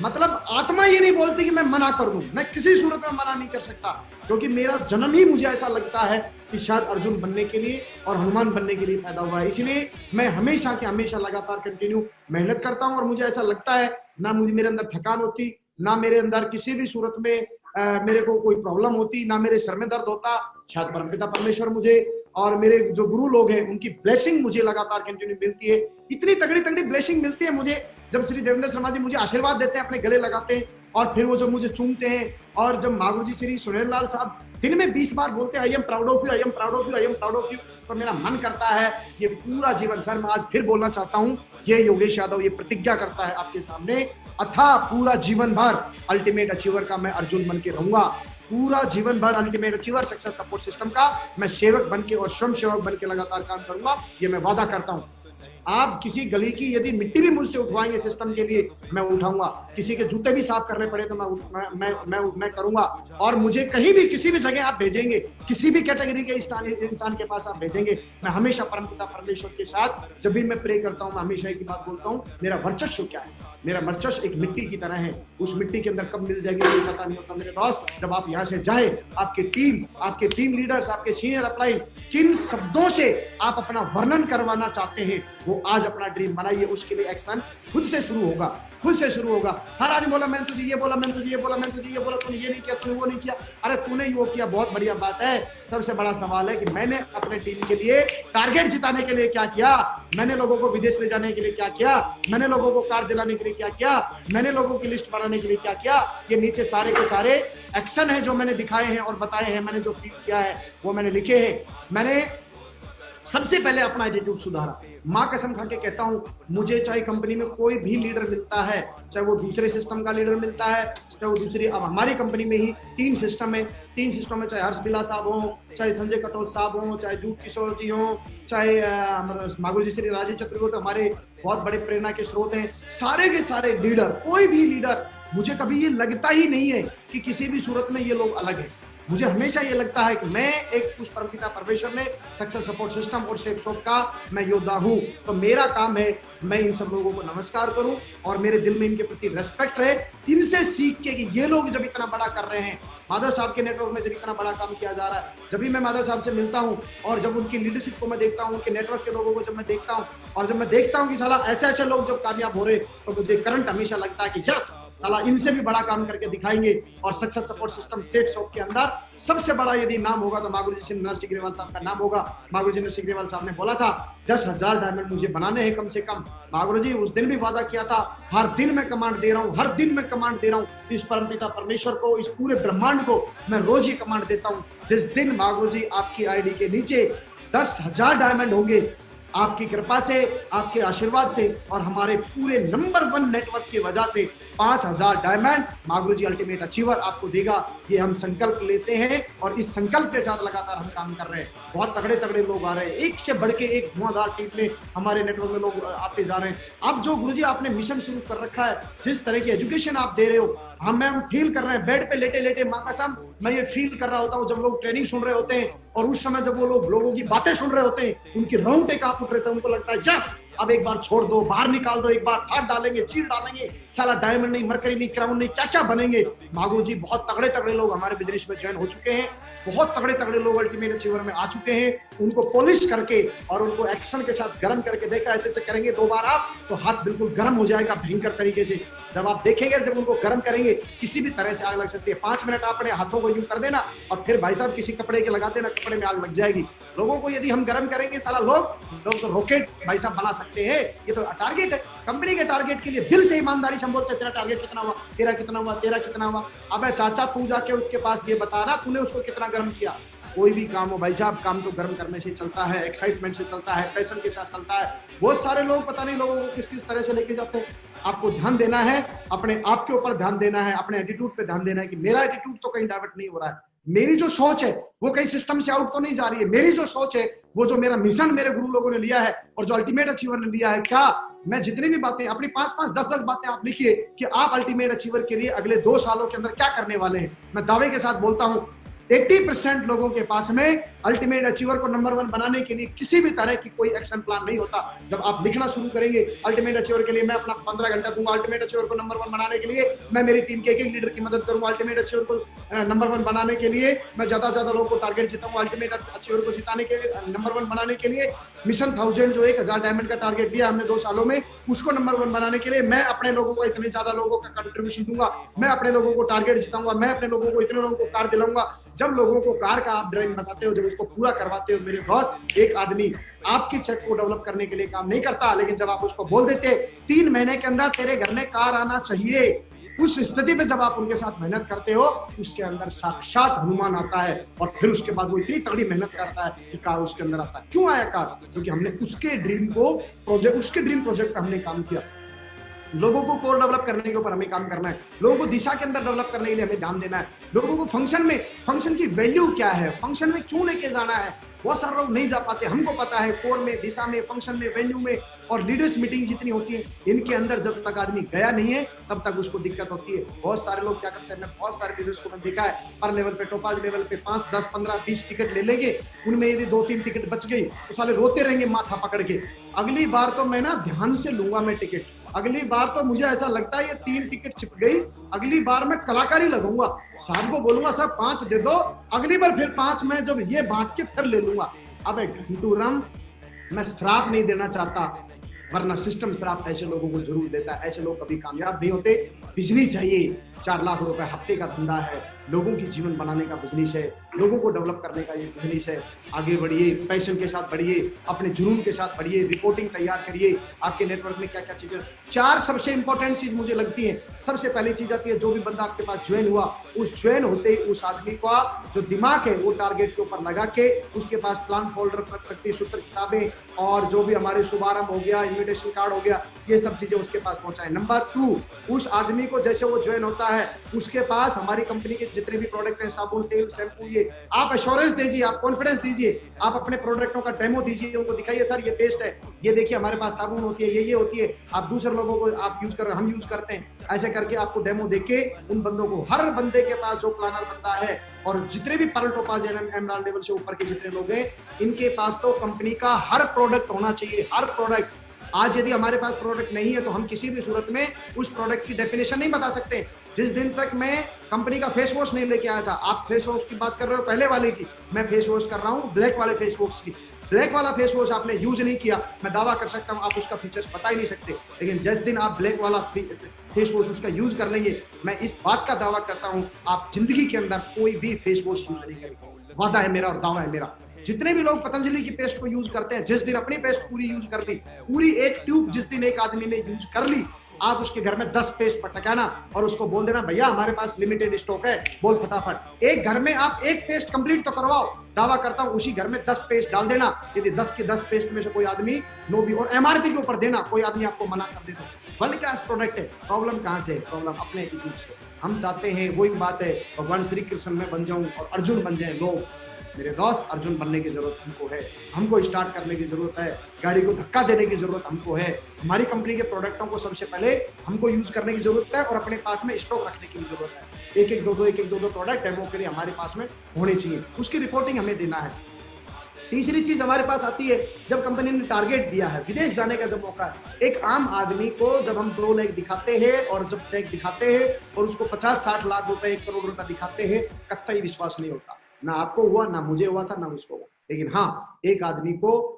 मतलब आत्मा ये नहीं बोलती कि मैं मना कर दूं, मैं किसी सूरत में मना नहीं कर सकता, क्योंकि मेरा जन्म ही मुझे ऐसा लगता है कि शायद अर्जुन बनने के लिए और हनुमान बनने के लिए पैदा हुआ है। इसलिए मैं हमेशा के हमेशा लगातार कंटिन्यू मेहनत करता हूं और मुझे ऐसा लगता है ना मुझे मेरे अंदर थकान होती, ना मेरे अंदर किसी भी सूरत में मेरे को कोई प्रॉब्लम होती, ना मेरे सर में दर्द होता। शायद परमपिता परमेश्वर मुझे और मेरे जो गुरु लोग हैं उनकी ब्लेसिंग मुझे लगातार कंटिन्यू मिलती है। इतनी तगड़ी तगड़ी ब्लेसिंग मिलती है मुझे, जब श्री देवेंद्र शर्मा जी मुझे आशीर्वाद देते हैं, अपने गले लगाते हैं और फिर वो जो मुझे चूमते हैं, और जब माँ गुरुजी श्री सुनहरलाल साहब दिन में 20 बार बोलते हैं I am proud of you, I am proud of you, I am proud of you, तो मेरा मन करता है ये पूरा जीवन, सर मैं आज फिर बोलना चाहता हूँ, ये योगेश यादव ये प्रतिज्ञा करता है आपके सामने, अथा पूरा जीवन भर अल्टीमेट अचीवर का मैं अर्जुन बन के रहूंगा। पूरा जीवन भर ultimate achiever success support system का मैं सेवक बन के और स्वयं सेवक बन के लगातार काम करूंगा, ये मैं वादा करता हूं। आप किसी गली की यदि मिट्टी भी मुझसे उठवाएंगे सिस्टम के लिए, मैं उठाऊंगा। किसी के जूते भी साफ करने पड़े तो मैं करूंगा। और मुझे कहीं भी किसी भी जगह आप भेजेंगे, किसी भी कैटेगरी के इंसान के पास आप भेजेंगे, मैं हमेशा परमपिता परमेश्वर के साथ जब भी मैं प्रे करता हूँ, मैं हमेशा एक बात बोलता हूँ, मेरा वर्चस्व क्या है? मेरा वर्चस्व एक मिट्टी की तरह है। उस मिट्टी के अंदर कब मिल जाएगी कोई पता नहीं होता मेरे दोस्त। जब आप यहाँ से जाएं, आपकी टीम लीडर्स, आपके सीनियर अपलाइन, किन शब्दों से आप अपना वर्णन करवाना चाहते हैं, वो आज अपना ड्रीम बनाइए। उसके लिए एक्शन खुद से शुरू होगा, खुद से शुरू होगा। हर आदमी बोला मैंने तुझे ये बोला, मैंने तुझे ये बोला, मैंने तुझे ये बोला, तूने ये नहीं किया, तूने वो नहीं किया। अरे तूने वो किया, बहुत बढ़िया बात है। सबसे बड़ा सवाल है कि मैंने अपने टीम के लिए टारगेट जिताने के लिए क्या किया, मैंने लोगों को विदेश ले जाने के लिए क्या किया, मैंने लोगों को कार दिलाने के लिए क्या किया, मैंने लोगों की लिस्ट बनाने के लिए क्या किया। ये नीचे सारे के सारे एक्शन है जो मैंने दिखाए हैं और बताए हैं। मैंने जो फील किया है वो मैंने लिखे हैं। मैंने सबसे पहले अपना एटीट्यूड सुधारा। माँ कसम खा के कहता हूँ, मुझे चाहे कंपनी में कोई भी लीडर मिलता है, चाहे वो दूसरे सिस्टम का लीडर मिलता है, चाहे वो दूसरी, अब हमारी कंपनी में ही 3 सिस्टम है। 3 सिस्टम में चाहे हर्ष बिला साहब हो, चाहे संजय कटोच साहब हो, चाहे जूट किशोर जी हो, चाहे मागुर जी श्री राजीव चतुर्वेदी, हमारे बहुत बड़े प्रेरणा के स्रोत हैं। सारे के सारे लीडर, कोई भी लीडर, मुझे कभी ये लगता ही नहीं है कि किसी भी सूरत में ये लोग अलग हैं। मुझे हमेशा ये लगता है कि मैं एक उस परमपिता परमेश्वर में सक्सेस सपोर्ट सिस्टम और सेफ शॉप का मैं योद्धा हूँ। तो मेरा काम है मैं इन सब लोगों को नमस्कार करूं और मेरे दिल में इनके प्रति रेस्पेक्ट है। इनसे सीख के कि ये लोग जब इतना बड़ा कर रहे हैं, माधव साहब के नेटवर्क में जब इतना बड़ा काम किया जा रहा है, जब भी मैं माधव साहब से मिलता हूं और जब उनकी लीडरशिप को मैं देखता हूं, उनके नेटवर्क के लोगों को जब मैं देखता हूं और जब मैं देखता हूं कि साला ऐसे ऐसे लोग जब कामयाब हो रहे, तो मुझे करंट हमेशा लगता है कि यस साला इनसे भी बड़ा काम करके दिखाएंगे। और success support system set shop के अंदर सबसे बड़ा यदि नाम होगा तो मागुर जी नरसिंह ग्रेवाल साहब का नाम होगा। मागुर जी नरसिंह ग्रेवाल साहब ने बोला था 10,000 डायमंड मुझे बनाने हैं कम से कम। मागुर जी उस दिन भी वादा किया था, हर दिन मैं कमांड दे रहा हूँ, हर दिन मैं कमांड दे रहा हूँ इस परमपिता परमेश्वर को, इस पूरे ब्रह्मांड को मैं रोज ही कमांड देता हूँ। जिस दिन मागुर जी आपकी आईडी के नीचे 10,000 डायमंड होंगे, आपकी कृपा से, आपके आशीर्वाद से और हमारे पूरे नंबर 1 नेटवर्क की वजह से 5,000 डायमंड मागुर जी अल्टीमेट अचीवर आपको देगा। ये हम संकल्प लेते हैं और इस संकल्प के साथ लगातार हम काम कर रहे हैं। बहुत तगड़े तगड़े लोग आ रहे हैं, एक से बढ़ के एक धुआंधार टीम में हमारे नेटवर्क में लोग आते जा रहे हैं। अब जो गुरुजी आपने मिशन शुरू कर रखा है, जिस तरह की एजुकेशन आप दे रहे हो, हम फील कर रहे हैं बेड पे लेटे लेटे, माँ कसम मैं ये फील कर रहा होता हूँ जब लोग ट्रेनिंग सुन रहे होते हैं और उस समय जब वो लोग लोगों की बातें सुन रहे होते हैं, उनकी रोंगटे कांप उठ रहे थे, उनको लगता है यस अब एक बार छोड़ दो, बाहर निकाल दो, एक बार हाथ डालेंगे, चीर डालेंगे, साला डायमंड नहीं, मरकरी नहीं, क्राउन नहीं, क्या क्या बनेंगे। मागुर जी बहुत तगड़े तगड़े लोग हमारे बिजनेस में ज्वाइन हो चुके हैं, बहुत तगड़े तगड़े लोग अल्टीमेट अचीवर में आ चुके हैं। उनको पॉलिश करके और उनको एक्शन के साथ गर्म करके देखा, ऐसे ऐसे करेंगे 2 बार आप तो हाथ बिल्कुल गर्म हो जाएगा भयंकर तरीके से। जब आप देखेंगे, जब उनको गर्म करेंगे, किसी भी तरह से आग लग सकती है। 5 मिनट अपने हाथों को यूं कर देना और फिर भाई साहब किसी कपड़े के लगा देना, कपड़े में आग लग जाएगी। लोगों को यदि हम गर्म करेंगे, साला लोग तो रॉकेट भाई साहब बना सकते हैं। ये तो टारगेट है, कंपनी के टारगेट के लिए दिल से ईमानदारी से हम बोलते हैं तेरा टारगेट कितना हुआ, तेरा कितना हुआ, तेरा कितना हुआ। अब चाचा तू जाके उसके पास ये बताना तूने उसको कितना गर्म किया। कोई भी काम हो भाई साहब, काम तो गर्म करने से चलता है, एक्साइटमेंट से चलता है, पैशन के साथ चलता है। बहुत सारे लोग पता नहीं लोगों को किस किस तरह से लेके जाते हैं। आपको ध्यान देना है, अपने आप के ऊपर ध्यान देना है, अपने एटीट्यूड पे ध्यान देना है कि मेरा एटीट्यूड तो कहीं डाइवर्ट नहीं हो रहा है, मेरी जो सोच है वो कहीं सिस्टम से आउट तो नहीं जा रही है। मेरी जो सोच है, वो जो मेरा मिशन मेरे गुरु लोगों ने लिया है और जो अल्टीमेट अचीवर ने लिया है, क्या मैं जितनी भी बातें अपनी 5-5, 10-10 बातें आप लिखिए कि आप अल्टीमेट अचीवर के लिए अगले 2 सालों के अंदर क्या करने वाले हैं। मैं दावे के साथ बोलता हूं 80% लोगों के पास में अल्टीमेट अचीवर को नंबर 1 बनाने के लिए किसी भी तरह की कोई एक्शन प्लान नहीं होता। जब आप लिखना शुरू करेंगे अल्टीमेट अचीवर के लिए मैं अपना 15 घंटा दूंगा, अल्टीमेट अचीवर को नंबर 1 बनाने के लिए मैं मेरी टीम के एक लीडर की मदद करूंगा, अल्टीमेट अचीवर को नंबर 1 बनाने के लिए मैं ज्यादा से ज्यादा लोगों को टारगेट जिताऊंगा, अल्टीमेट अचीवर को जिताने के लिए नंबर 1 बनाने के लिए मिशन 1000 जो 1000 डायमंड का टारगेट दिया हमने 2 सालों में, उसको नंबर 1 बनाने के लिए मैं अपने लोगों को इतने ज्यादा लोगों का कंट्रीब्यूशन दूंगा, मैं अपने लोगों को टारगेट जिताऊंगा, मैं अपने लोगों को इतने लोगों को कार दिलाऊंगा। जब लोगों को कार का आप ड्राइंग बताते हो, जब उसको पूरा करवाते हो मेरे दोस्त, एक आदमी आपकी चेक को डेवलप करने के लिए काम नहीं करता, लेकिन जब आप उसको बोल देते 3 महीने के अंदर तेरे घर में कार आना चाहिए, उस स्थिति में जब आप उनके साथ मेहनत करते हो, उसके अंदर साक्षात हनुमान आता है और फिर उसके बाद वो इतनी तगड़ी मेहनत करता है कि कार उसके अंदर आता है। क्यों आया कार? क्योंकि हमने उसके ड्रीम प्रोजेक्ट पे हमने काम किया। लोगों को कोर डेवलप करने के ऊपर हमें काम करना है, लोगों को दिशा के अंदर डेवलप करने के लिए हमें ध्यान देना है, लोगों को फंक्शन की वैल्यू क्या है, फंक्शन में क्यों लेके जाना है। बहुत सारे लोग नहीं जा पाते, हमको पता है कोर में, दिशा में, फंक्शन में, वेन्यू में और लीडर्स मीटिंग जितनी होती है, इनके अंदर जब तक आदमी गया नहीं है तब तक उसको दिक्कत होती है। बहुत सारे लोग क्या करते हैं, मैं बहुत सारे लीडर्स को मैं देखा है, पर लेवल पे, टोपाज लेवल पे 5, 10, 15, 20 टिकट ले लेंगे, उनमें यदि 2-3 टिकट बच गई तो साले रोते रहेंगे माथा पकड़ के, अगली बार तो मैं ना ध्यान से लूंगा मैं टिकट, अगली बार तो मुझे ऐसा लगता है ये 3 टिकट छिप गई, अगली बार मैं कलाकारी लगूंगा, साहब को बोलूंगा साहब 5 दे दो, अगली बार फिर 5 मैं जब ये बांट के फिर ले लूंगा। अब घंटूराम, मैं श्राप नहीं देना चाहता, वरना सिस्टम श्राप ऐसे लोगों को जरूर देता है, ऐसे लोग कभी कामयाब नहीं होते। बिजनेस चाहिए, 4 लाख रुपए हफ्ते का धंधा है, लोगों की जीवन बनाने का बिजनेस है, लोगों को डेवलप करने का ये बिजनेस है। आगे बढ़िए, पैशन के साथ बढ़िए, अपने जुनून के साथ बढ़िए, रिपोर्टिंग तैयार करिए, आपके नेटवर्क में क्या क्या चीजें। 4 सबसे इंपॉर्टेंट चीज मुझे लगती है। सबसे पहली चीज आती है, जो भी बंदा आपके पास ज्वाइन हुआ, उस ज्वाइन होते ही उस आदमी का जो दिमाग है वो टारगेट के ऊपर लगा के, उसके पास प्लान फोल्डर, प्रकृति सूत्र, किताबें और जो भी हमारे शुभारंभ हो गया, इन्विटेशन कार्ड हो गया, ये सब चीजें उसके पास पहुंचाए। नंबर 2, उस आदमी को जैसे वो ज्वाइन होता है, उसके पास हमारी कंपनी के जितने भी प्रोडक्ट हैं, साबुन, तेल, शैम्पू, ये आप एश्योरेंस दीजिए, आप कॉन्फिडेंस दीजिए, आप अपने प्रोडक्टों का डेमो दीजिए, उनको दिखाइए सर ये बेस्ट है, ये देखिए हमारे पास साबुन होती है, ये होती है, आप दूसरे लोगों को आप यूज कर, हम यूज करते हैं, ऐसे करके आपको डेमो देके उन बंदों को, हर बंदे के पास जो प्लानर बंदा है और जितने भी परल, टोपाज, एमराल्ड लेवल से ऊपर के जितने लोग हैं, इनके पास तो कंपनी का हर प्रोडक्ट होना चाहिए, हर प्रोडक्ट। आज यदि हमारे पास प्रोडक्ट नहीं है तो हम किसी भी सूरत में उस प्रोडक्ट की डेफिनेशन नहीं बता सकते। जिस दिन तक मैं कंपनी का फेस वॉश नहीं लेके आया था, आप फेस वॉश की बात कर रहे हो पहले वाले की, मैं फेस वॉश कर रहा हूँ ब्लैक वाले फेस वॉश की। ब्लैक वाला फेस वॉश आपने यूज नहीं किया, मैं दावा कर सकता हूँ आप उसका फीचर्स बता ही नहीं सकते, लेकिन जिस दिन आप ब्लैक वाला फेस वॉश उसका यूज कर लेंगे, मैं इस बात का दावा करता हूँ आप जिंदगी के अंदर कोई भी फेस वॉश यूज नहीं करेंगे। वादा है मेरा और दावा है मेरा। जितने भी लोग पतंजलि की पेस्ट को यूज करते हैं, जिस दिन अपनी पेस्ट पूरी यूज कर दी, पूरी एक ट्यूब जिस दिन एक आदमी ने यूज कर ली, आप उसके घर में 10 पेस्ट पटकाना और उसको बोल देना भैया हमारे पास लिमिटेड स्टॉक है, बोल फटाफट। एक घर में आप एक पेस्ट कंप्लीट तो करवाओ, दावा करता हूं उसी घर में 10 पेस्ट डाल देना। यदि 10 के 10 पेस्ट में से कोई आदमी नो भी और एमआरपी के ऊपर देना, कोई आदमी आपको मना कर दे तो वर्ल्ड क्लास प्रोडक्ट है। प्रॉब्लम कहां से? प्रॉब्लम अपने एटीट्यूड से। हम चाहते हैं, वही बात है, भगवान श्री कृष्ण में बन जाऊं और अर्जुन बन जाए लोग। मेरे दोस्त, अर्जुन बनने की जरूरत हमको है, हमको स्टार्ट करने की जरूरत है, गाड़ी को धक्का देने की जरूरत हमको है। हमारी कंपनी के प्रोडक्टों को सबसे पहले हमको यूज करने की जरूरत है और अपने पास में स्टॉक रखने की भी जरूरत है। एक एक दो प्रोडक्ट डेमो के लिए हमारे पास में होने चाहिए, उसकी रिपोर्टिंग हमें देना है। तीसरी चीज हमारे पास आती है, जब कंपनी ने टारगेट दिया है, विदेश जाने का जब मौका है, एक आम आदमी को जब हम 2 लाख दिखाते हैं और जब चेक दिखाते हैं और उसको 50-60 लाख रुपए, 1 करोड़ रुपए दिखाते हैं, कतई विश्वास नहीं होता। ना आपको हुआ, ना मुझे हुआ था, ना उसको हुआ। लेकिन हाँ, एक आदमी को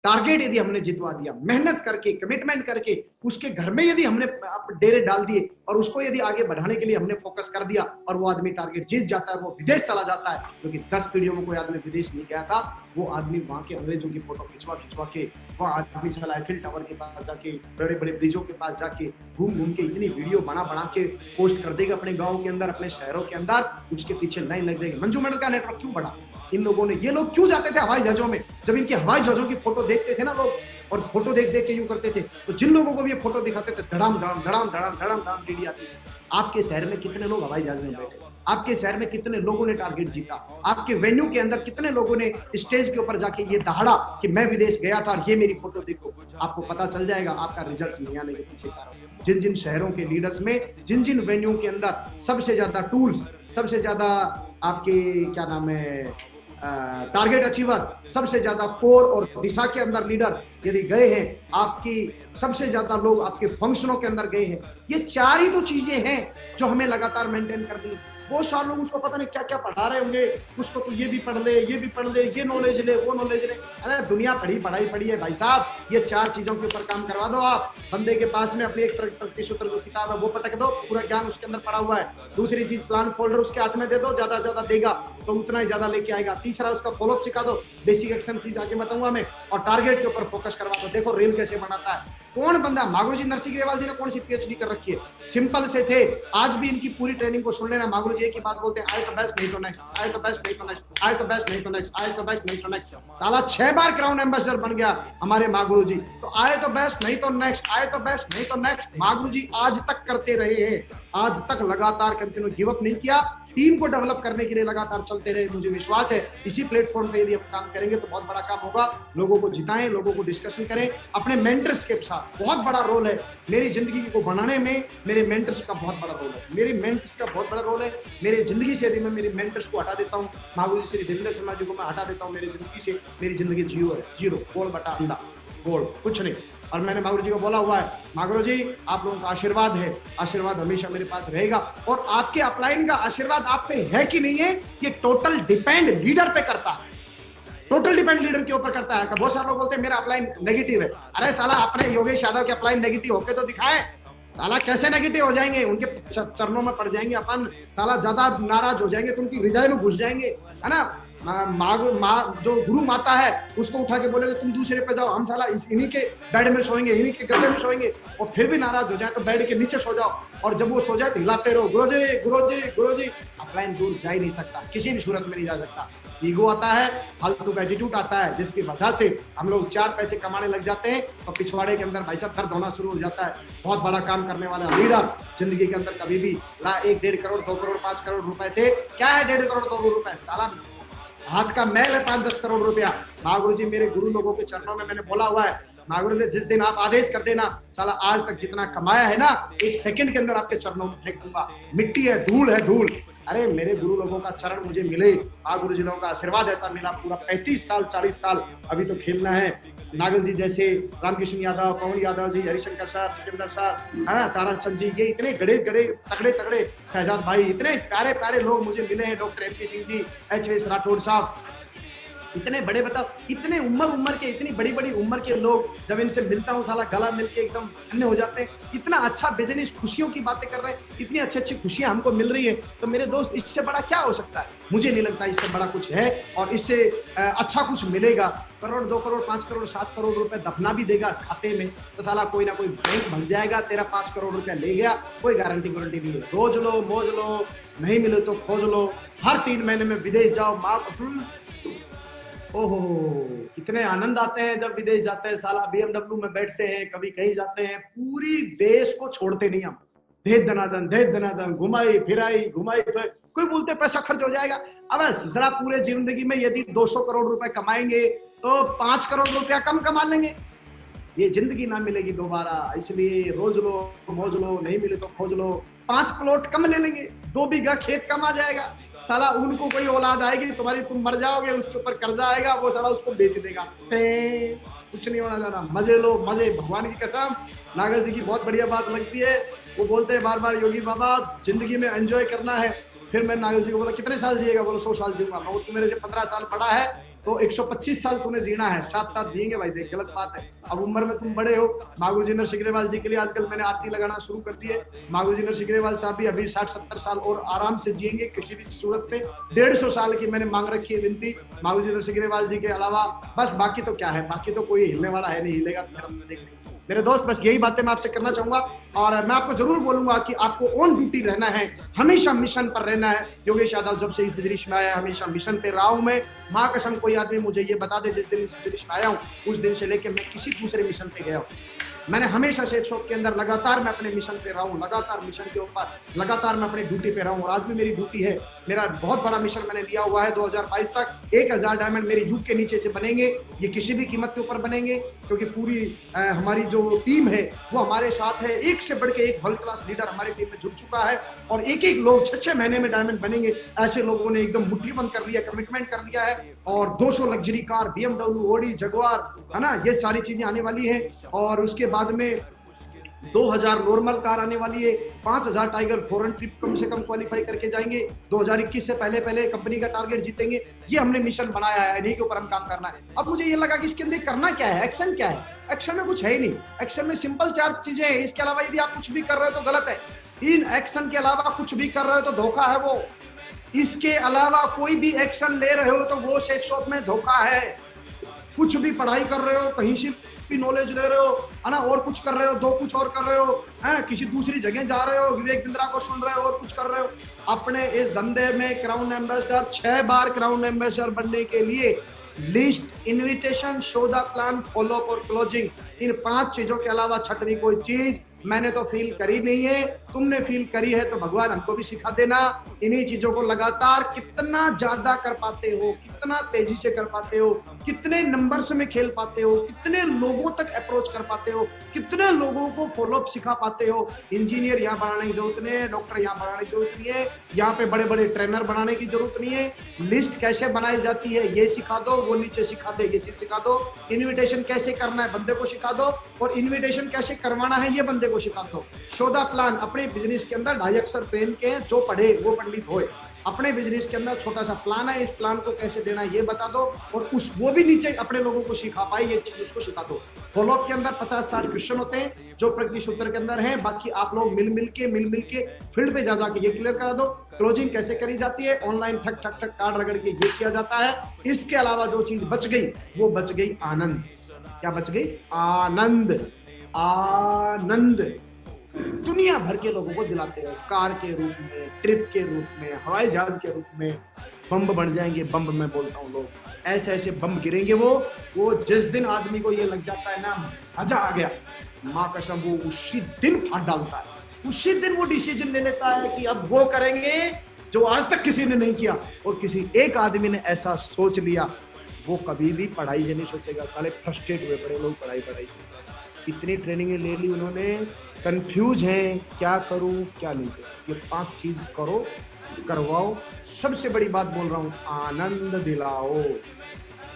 टारगेट यदि हमने जितवा दिया, मेहनत करके, कमिटमेंट करके, उसके घर में यदि हमने डेरे डाल दिए और उसको यदि आगे बढ़ाने के लिए हमने फोकस कर दिया और वो आदमी टारगेट जीत जाता है, वो विदेश चला जाता है। क्योंकि 10 पीढ़ियों में कोई आदमी विदेश नहीं गया था, वो आदमी वहां के अंग्रेजों की फोटो खिंचवा के, वह आदमी चला एफिल टावर के पास जाके, बड़े बड़े ब्रिजों के पास जाके घूम के इतनी वीडियो बना के पोस्ट कर देगा अपने गाँव के अंदर, अपने शहरों के अंदर, उसके पीछे लाइन लग जाएगी। मंजू मेंढक का नेटवर्क क्यों बढ़ा? इन लोगों ने, ये लोग क्यों जाते थे हवाई जहाजों में? जब इनके हवाई जहाजों की फोटो देखते थे ना लोग और फोटो देख के यूं करते थे, तो जिन लोगों को भी ये फोटो दिखाते थे, धड़ाम धड़ाम धड़ाम धड़ाम धड़ाम धड़ाम डीडी आती थी। आपके शहर में कितने लोग हवाई जहाज में बैठे? आपके शहर में कितने लोगों ने टारगेट जीता? आपके वेन्यू के अंदर कितने लोगों ने स्टेज के ऊपर जाके ये दहाड़ा कि मैं विदेश गया था और ये मेरी फोटो देखो? आपको पता चल जाएगा आपका रिजल्ट नहीं आने के पीछे कारण। जिन जिन शहरों के लीडर्स में, जिन जिन वेन्यू के अंदर सबसे ज्यादा टूल्स, सबसे ज्यादा आपके क्या नाम है, टारगेट अचीवर, सबसे ज्यादा कोर और दिशा के अंदर लीडर्स यदि गए हैं, आपकी सबसे ज्यादा लोग आपके फंक्शनों के अंदर गए हैं, ये 4 ही तो चीजें हैं जो हमें लगातार मेंटेन करनी। बहुत सारे लोग उसको पता नहीं क्या क्या पढ़ा रहे होंगे, उसको तो ये भी पढ़ ले, ये भी पढ़ ले, ये नॉलेज ले, वो नॉलेज ले। अरे दुनिया पढ़ाई पड़ी है भाई साहब, ये 4 चीजों के ऊपर काम करवा दो आप। बंदे के पास में अपनी एक सूत्र जो किताब है वो पटक दो, पूरा ज्ञान उसके अंदर पड़ा हुआ है। दूसरी चीज, प्लान फोल्डर उसके हाथ में दे दो, ज्यादा से ज्यादा देगा तो उतना ही ज्यादा लेके आएगा। तीसरा, उसका फॉलोअप सिखा दो, बेसिक एक्शन चीज आगे बताऊंगा मैं, और टारगेट के ऊपर फोकस करवा दो। देखो रेल कैसे बनाता है। कौन बंदा, मागुरु जी, नरसिंह ग्रेवाल जी ने कौन सी पीएचडी कर रखी है? सिंपल से थे, आज भी इनकी पूरी ट्रेनिंग को सुन लेना। मागुरु जी एक ही बात बोलते हैं, आए तो बेस्ट, नहीं तो नेक्स्ट, आए तो बेस्ट, नहीं तो नेक्स्ट, आए तो बेस्ट, नहीं तो नेक्स्ट, आए तो बेस्ट, नहीं तो नेक्स्ट। साला 6 बार क्राउन एम्बेसडर बन गया हमारे मागुरु जी। तो आए तो बेस्ट, नहीं तो नेक्स्ट, आए तो बेस्ट, नहीं तो नेक्स्ट। मागुरु जी आज तक करते रहे हैं, आज तक लगातार कंटिन्यू गिव अप नहीं किया। टीम को डेवलप करने के लिए लगातार चलते रहे। मुझे विश्वास है इसी प्लेटफॉर्म पे यदि हम काम करेंगे तो बहुत बड़ा काम होगा। लोगों को जिताएं, लोगों को डिस्कशन करें, अपने मेंटर्स के साथ बहुत बड़ा रोल है मेरी जिंदगी को बनाने में। मेरे मेंटर्स का बहुत बड़ा रोल है, मेरे मेंटर्स का बहुत बड़ा रोल है मेरी जिंदगी से। यदि मैं मेरे मेंटर्स को हटा देता हूँ, महागुरु श्री देवेंद्र शर्मा जी को मैं हटा देता हूँ मेरी जिंदगी से, मेरी जिंदगी जीरो है, जीरो, गोल बटा अंडा, गोल, कुछ नहीं। और मैंने महागुरु जी को बोला हुआ है, महागुरु जी आप लोगों का आशीर्वाद है, आशीर्वाद हमेशा मेरे पास रहेगा। और आपके अपलाइन का आशीर्वाद आप पे है कि नहीं है, ये टोटल डिपेंड लीडर पे करता है, टोटल डिपेंड लीडर के ऊपर करता है। बहुत सारे लोग बोलते हैं मेरा अपलाइन नेगेटिव है। अरे साला अपने योगेश यादव के अपलाइन नेगेटिव होके तो दिखाए, साला कैसे नेगेटिव हो जाएंगे, उनके चरणों में पड़ जाएंगे अपन, साला ज्यादा नाराज हो जाएंगे तो उनकी रिजाई में घुस जाएंगे, है ना। जो गुरु माता है उसको उठा के बोलेगे तुम दूसरे पे जाओ, हम साला इन्हीं के बेड में सोएंगे, इन्हीं के गद्दे में सोएंगे, और फिर भी नाराज हो जाए तो बेड के नीचे सो जाओ, और जब वो सो जाए तो हिलाते रहो, गुरुजी गुरुजी गुरुजी। अपलाइन दूर जा ही नहीं सकता, किसी भी सूरत में नहीं जा सकता। ईगो आता है, फालतू का एटीट्यूड आता है, जिसकी वजह से हम लोग 4 पैसे कमाने लग जाते हैं और पिछवाड़े के अंदर भाई साहब दर्द होना शुरू हो जाता है। बहुत बड़ा काम करने वाला लीडर जिंदगी के अंदर कभी भी 1, 1.5 करोड़, 2 करोड़, 5 करोड़ रुपए से क्या है, 1.5 करोड़ 2 करोड़ रुपए, साला हाथ का मैल है 5-10 करोड़ रुपया। महागुरु जी मेरे गुरु लोगों के चरणों में मैंने बोला हुआ है, महागुरु जी जिस दिन आप आदेश कर देना, साला आज तक जितना कमाया है ना 1 सेकंड के अंदर आपके चरणों में फेंक दूंगा, मिट्टी है, धूल है, धूल। अरे मेरे गुरु लोगों का चरण मुझे मिले, महागुरु जी लोगों का आशीर्वाद ऐसा मिला, पूरा 35 साल 40 साल अभी तो खेलना है। नागल जी जैसे, रामकृष्ण यादव, पवन यादव जी, हरिशंकर सर, जितेंद्र सर, है ना, ताराचंद जी, ये इतने गड़े गड़े तगड़े तगड़े, शहजाद भाई, इतने प्यारे प्यारे लोग मुझे मिले हैं, doctor MP Singh ji, HS Rathore साहब, इतने बड़े, बताओ इतने उम्र के, इतनी बड़ी बड़ी उम्र के लोग, जब इनसे मिलता हूँ साला गला मिलके एकदम धन्य हो जाते हैं। इतना अच्छा बिजनेस, खुशियों की बातें कर रहे हैं, इतनी अच्छी अच्छी खुशियां हमको मिल रही है, तो मेरे दोस्त इससे बड़ा क्या हो सकता है। मुझे नहीं लगता इससे बड़ा कुछ है, और इससे अच्छा कुछ मिलेगा। करोड़, 2 करोड़, 5 करोड़, 7 करोड़ रुपए दफना भी देगा खाते में, तो साला कोई ना कोई बैंक भर जाएगा, तेरा 5 करोड़ रुपया ले गया, कोई गारंटी वारंटी नहीं है। रोज लो, मौज लो, नहीं मिले तो खोज लो, हर 3 महीने में विदेश जाओ, ओहो कितने आनंद आते हैं जब विदेश जाते हैं, साला BMW में बैठते हैं, कभी कहीं जाते हैं, पूरी देश को छोड़ते नहीं हम, दे दनादन घुमाई फिराई, घुमाई फिर, कोई बोलते पैसा खर्च हो जाएगा। अब जरा पूरे जिंदगी में यदि 200 करोड़ रुपए कमाएंगे तो 5 करोड़ रुपया कम कमा लेंगे, ये जिंदगी ना मिलेगी दोबारा। इसलिए रोज लो, मौज लो, नहीं मिले तो खोज लो, 5 प्लॉट कम ले लेंगे, 2 बीघा खेत कम आ जाएगा। साला उनको कोई औलाद आएगी तुम्हारी, तुम मर जाओगे, उसके ऊपर कर्जा आएगा, वो साला उसको बेच देगा, कुछ नहीं होना ज्यादा। मजे लो, मजे, भगवान की कसम। नागर जी की बहुत बढ़िया बात लगती है, वो बोलते हैं बार बार, योगी बाबा जिंदगी में एंजॉय करना है। फिर मैं नागर जी को बोला कितने साल जिएगा, बोलो 100 साल जीऊंगा। मैं तू मेरे से 15 साल बड़ा है तो 125 साल तूने जीना है, 7 जिएंगे भाई, देख गलत बात है। अब उम्र में तुम बड़े हो। महागुरु सिग्रेवाल जी के लिए आजकल मैंने आरती लगाना शुरू कर दी है। महागुरु सिग्रेवाल साहब भी अभी 60-70 साल और आराम से जिएंगे किसी भी सूरत पे। 150 साल की मैंने मांग रखी है विनती महागुरु सिग्रेवाल जी के अलावा। बस बाकी तो क्या है, बाकी तो कोई हिलने वाला है नहीं, हिलेगा तो देख मेरे दोस्त। बस यही बातें मैं आपसे करना चाहूंगा, और मैं आपको जरूर बोलूंगा कि आपको ऑन ड्यूटी रहना है, हमेशा मिशन पर रहना है। योगेश यादव जब से इस बिजनेस में आया हमेशा मिशन पे रहा हूं मैं। माँ कसम कोई आदमी मुझे ये बता दे जिस दिन इस बिजनेस में आया हूँ उस दिन से लेके मैं किसी दूसरे मिशन पे गया हूँ। मैंने हमेशा सेफ शॉप के अंदर लगातार मैं अपने मिशन पे रहा हूँ, लगातार मिशन के ऊपर लगातार मैं अपनी ड्यूटी पे रहा हूँ, और आज भी मेरी ड्यूटी है। मेरा बहुत बड़ा मिशन मैंने लिया हुआ है 2022 तक। 1000 डायमंड मेरी यूथ के नीचे से बनेंगे, ये किसी भी कीमत के ऊपर बनेंगे, क्योंकि पूरी हमारी जो टीम है वो हमारे साथ है। एक से बढ़ के एक वर्ल्ड क्लास लीडर हमारी टीम में जुड़ चुका है, और एक एक लोग 6-6 महीने में डायमंड बनेंगे। ऐसे लोगों ने एकदम मुट्ठी बंद कर लिया, कमिटमेंट कर लिया है। और 200 luxury car, BMW, Audi, Jaguar, है ना, ये सारी चीजें आने वाली है। और उसके बाद में 2000 नॉर्मल कार आने वाली है, 5000 टाइगर फॉरेन ट्रिप कम से कम क्वालिफाई करके जाएंगे। 2021 से पहले पहले कंपनी का टारगेट जीतेंगे। ये हमने मिशन बनाया है, इन्हीं के ऊपर हम काम करना है। अब मुझे ये लगा कि इसके अंदर करना क्या है, एक्शन क्या है। एक्शन में कुछ है ही नहीं, एक्शन में सिंपल 4 चीजें हैं। इसके अलावा यदि आप कुछ भी कर रहे हो तो गलत है। इन एक्शन के अलावा कुछ भी कर रहे हो तो धोखा है वो। इसके अलावा कोई भी एक्शन ले रहे हो तो वो सेफ शॉप में धोखा है। कुछ भी पढ़ाई कर रहे हो, कहीं से भी नॉलेज ले रहे हो, है ना, और कुछ कर रहे हो, 2 कुछ और कर रहे हो, है किसी दूसरी जगह जा रहे हो, विवेक बिंद्रा को सुन रहे हो और कुछ कर रहे हो। अपने इस धंधे में क्राउन एम्बेसडर 6 बार क्राउन एम्बेसडर बनने के लिए list, invitation, show the plan, follow up और क्लोजिंग, इन 5 चीजों के अलावा छठवीं कोई चीज मैंने तो फील करी नहीं है, तुमने फील करी है तो भगवान हमको भी सिखा देना। इन्हीं चीजों को लगातार कितना ज्यादा कर पाते हो, कितना तेजी से कर पाते हो, कितने नंबर्स में खेल पाते हो, कितने लोगों तक अप्रोच कर पाते हो, कितने लोगों को फॉलोअप सिखा पाते हो। इंजीनियर यहाँ बढ़ाने की जरूरत नहीं है, डॉक्टर यहाँ बढ़ाने की जरूरत नहीं है, यहाँ पे बड़े बड़े ट्रेनर बनाने की जरूरत नहीं है। लिस्ट कैसे बनाई जाती है ये सिखा दो, वो नीचे सिखा दे ये चीज सिखा दो। इन्विटेशन कैसे करना है बंदे को सिखा दो, और इन्विटेशन कैसे करवाना है ये बंदे को सिखा दो। शोधा प्लान अपने बिजनेस के अंदर 2.5 अक्षर पेन के, जो पढ़े वो पंडित होए। अपने बिजनेस के अंदर छोटा सा प्लान है, इस प्लान को कैसे देना है ये बता दो, और उस वो भी नीचे अपने लोगों को सिखा पाए ये चीज उसको सिखा दो। फॉलोअप के अंदर 50-60 क्वेश्चन होते हैं जो प्रगति सूत्र के अंदर है, बाकी आप लोग मिल मिल के फील्ड पे जा जाके ये क्लियर करा दो। क्लोजिंग कैसे करी जाती है, ऑनलाइन ठक ठक ठक कार्ड रगड़ के ये किया जाता है। इसके अलावा जो चीज बच गई वो बच गई आनंद। क्या बच गई? आनंद। आनंद दुनिया भर के लोगों को दिलाते हो, कार के रूप में, ट्रिप के रूप में, हवाई जहाज के रूप में। बम बन जाएंगे, बम मैं बोलता हूँ, लोग ऐसे ऐसे बम गिरेंगे। वो जिस दिन आदमी को ये लग जाता है ना मजा आ गया, माँ कसम, वो उसी दिन फाड़ डालता है। उसी दिन वो डिसीजन ले लेता है कि अब वो करेंगे जो आज तक किसी ने नहीं किया। और किसी एक आदमी ने ऐसा सोच लिया, वो कभी भी पढ़ाई से नहीं सोचेगा। साले फ्रस्ट्रेट हुए पड़े लोग पढ़ाई। इतनी ट्रेनिंग ले ली उन्होंने, कंफ्यूज हैं क्या करूं क्या नहीं करूं। ये 5 चीज करो, करवाओ। सबसे बड़ी बात बोल रहा हूं, आनंद दिलाओ।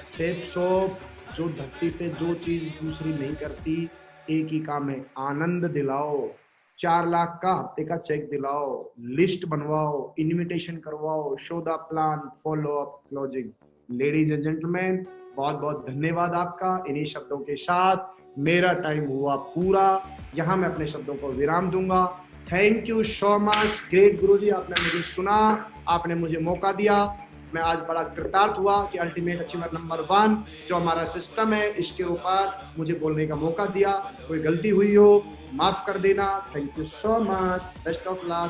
सेफ शॉप जो धरती पे जो चीज दूसरी नहीं करती, एक ही काम है, आनंद दिलाओ। 4 लाख का हफ्ते का चेक दिलाओ, लिस्ट बनवाओ, इनविटेशन करवाओ, show the plan, follow up, closing. Ladies and gentleman, बहुत बहुत धन्यवाद आपका। इन्हीं शब्दों के साथ मेरा टाइम हुआ पूरा, यहाँ मैं अपने शब्दों को विराम दूंगा। Thank you so much great Guruji, आपने मुझे सुना, आपने मुझे मौका दिया। मैं आज बड़ा कृतार्थ हुआ कि अल्टीमेट अचीवर नंबर 1 जो हमारा सिस्टम है, इसके ऊपर मुझे बोलने का मौका दिया। कोई गलती हुई हो माफ कर देना। Thank you so much, best of luck.